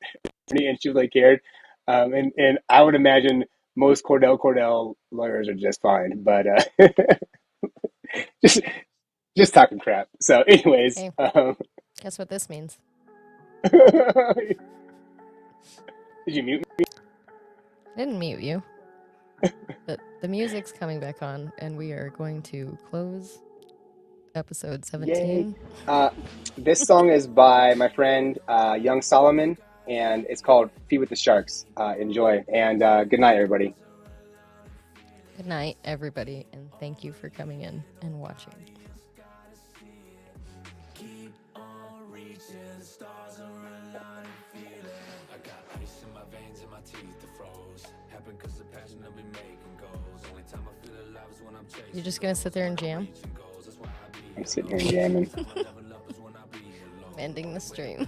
attorney, and she really cared. And I would imagine most Cordell lawyers are just fine, but just just talking crap. So, anyways, Hey, guess what this means? did you mute me? I didn't mute you. But the music's coming back on, and we are going to close episode Yay! 17. This song is by my friend Young Solomon, and it's called "Feed with the Sharks." Enjoy, and good night, everybody. Good night, everybody, and thank you for coming in and watching. Keep on reaching, the stars are aligning, feeling. I got ice in my veins and my teeth are froze. Happened cause the passion I've been making goals. Only time I feel alive is when I'm chasing. You're just gonna sit there and jam? I'm sitting here jamming. I'm ending the stream.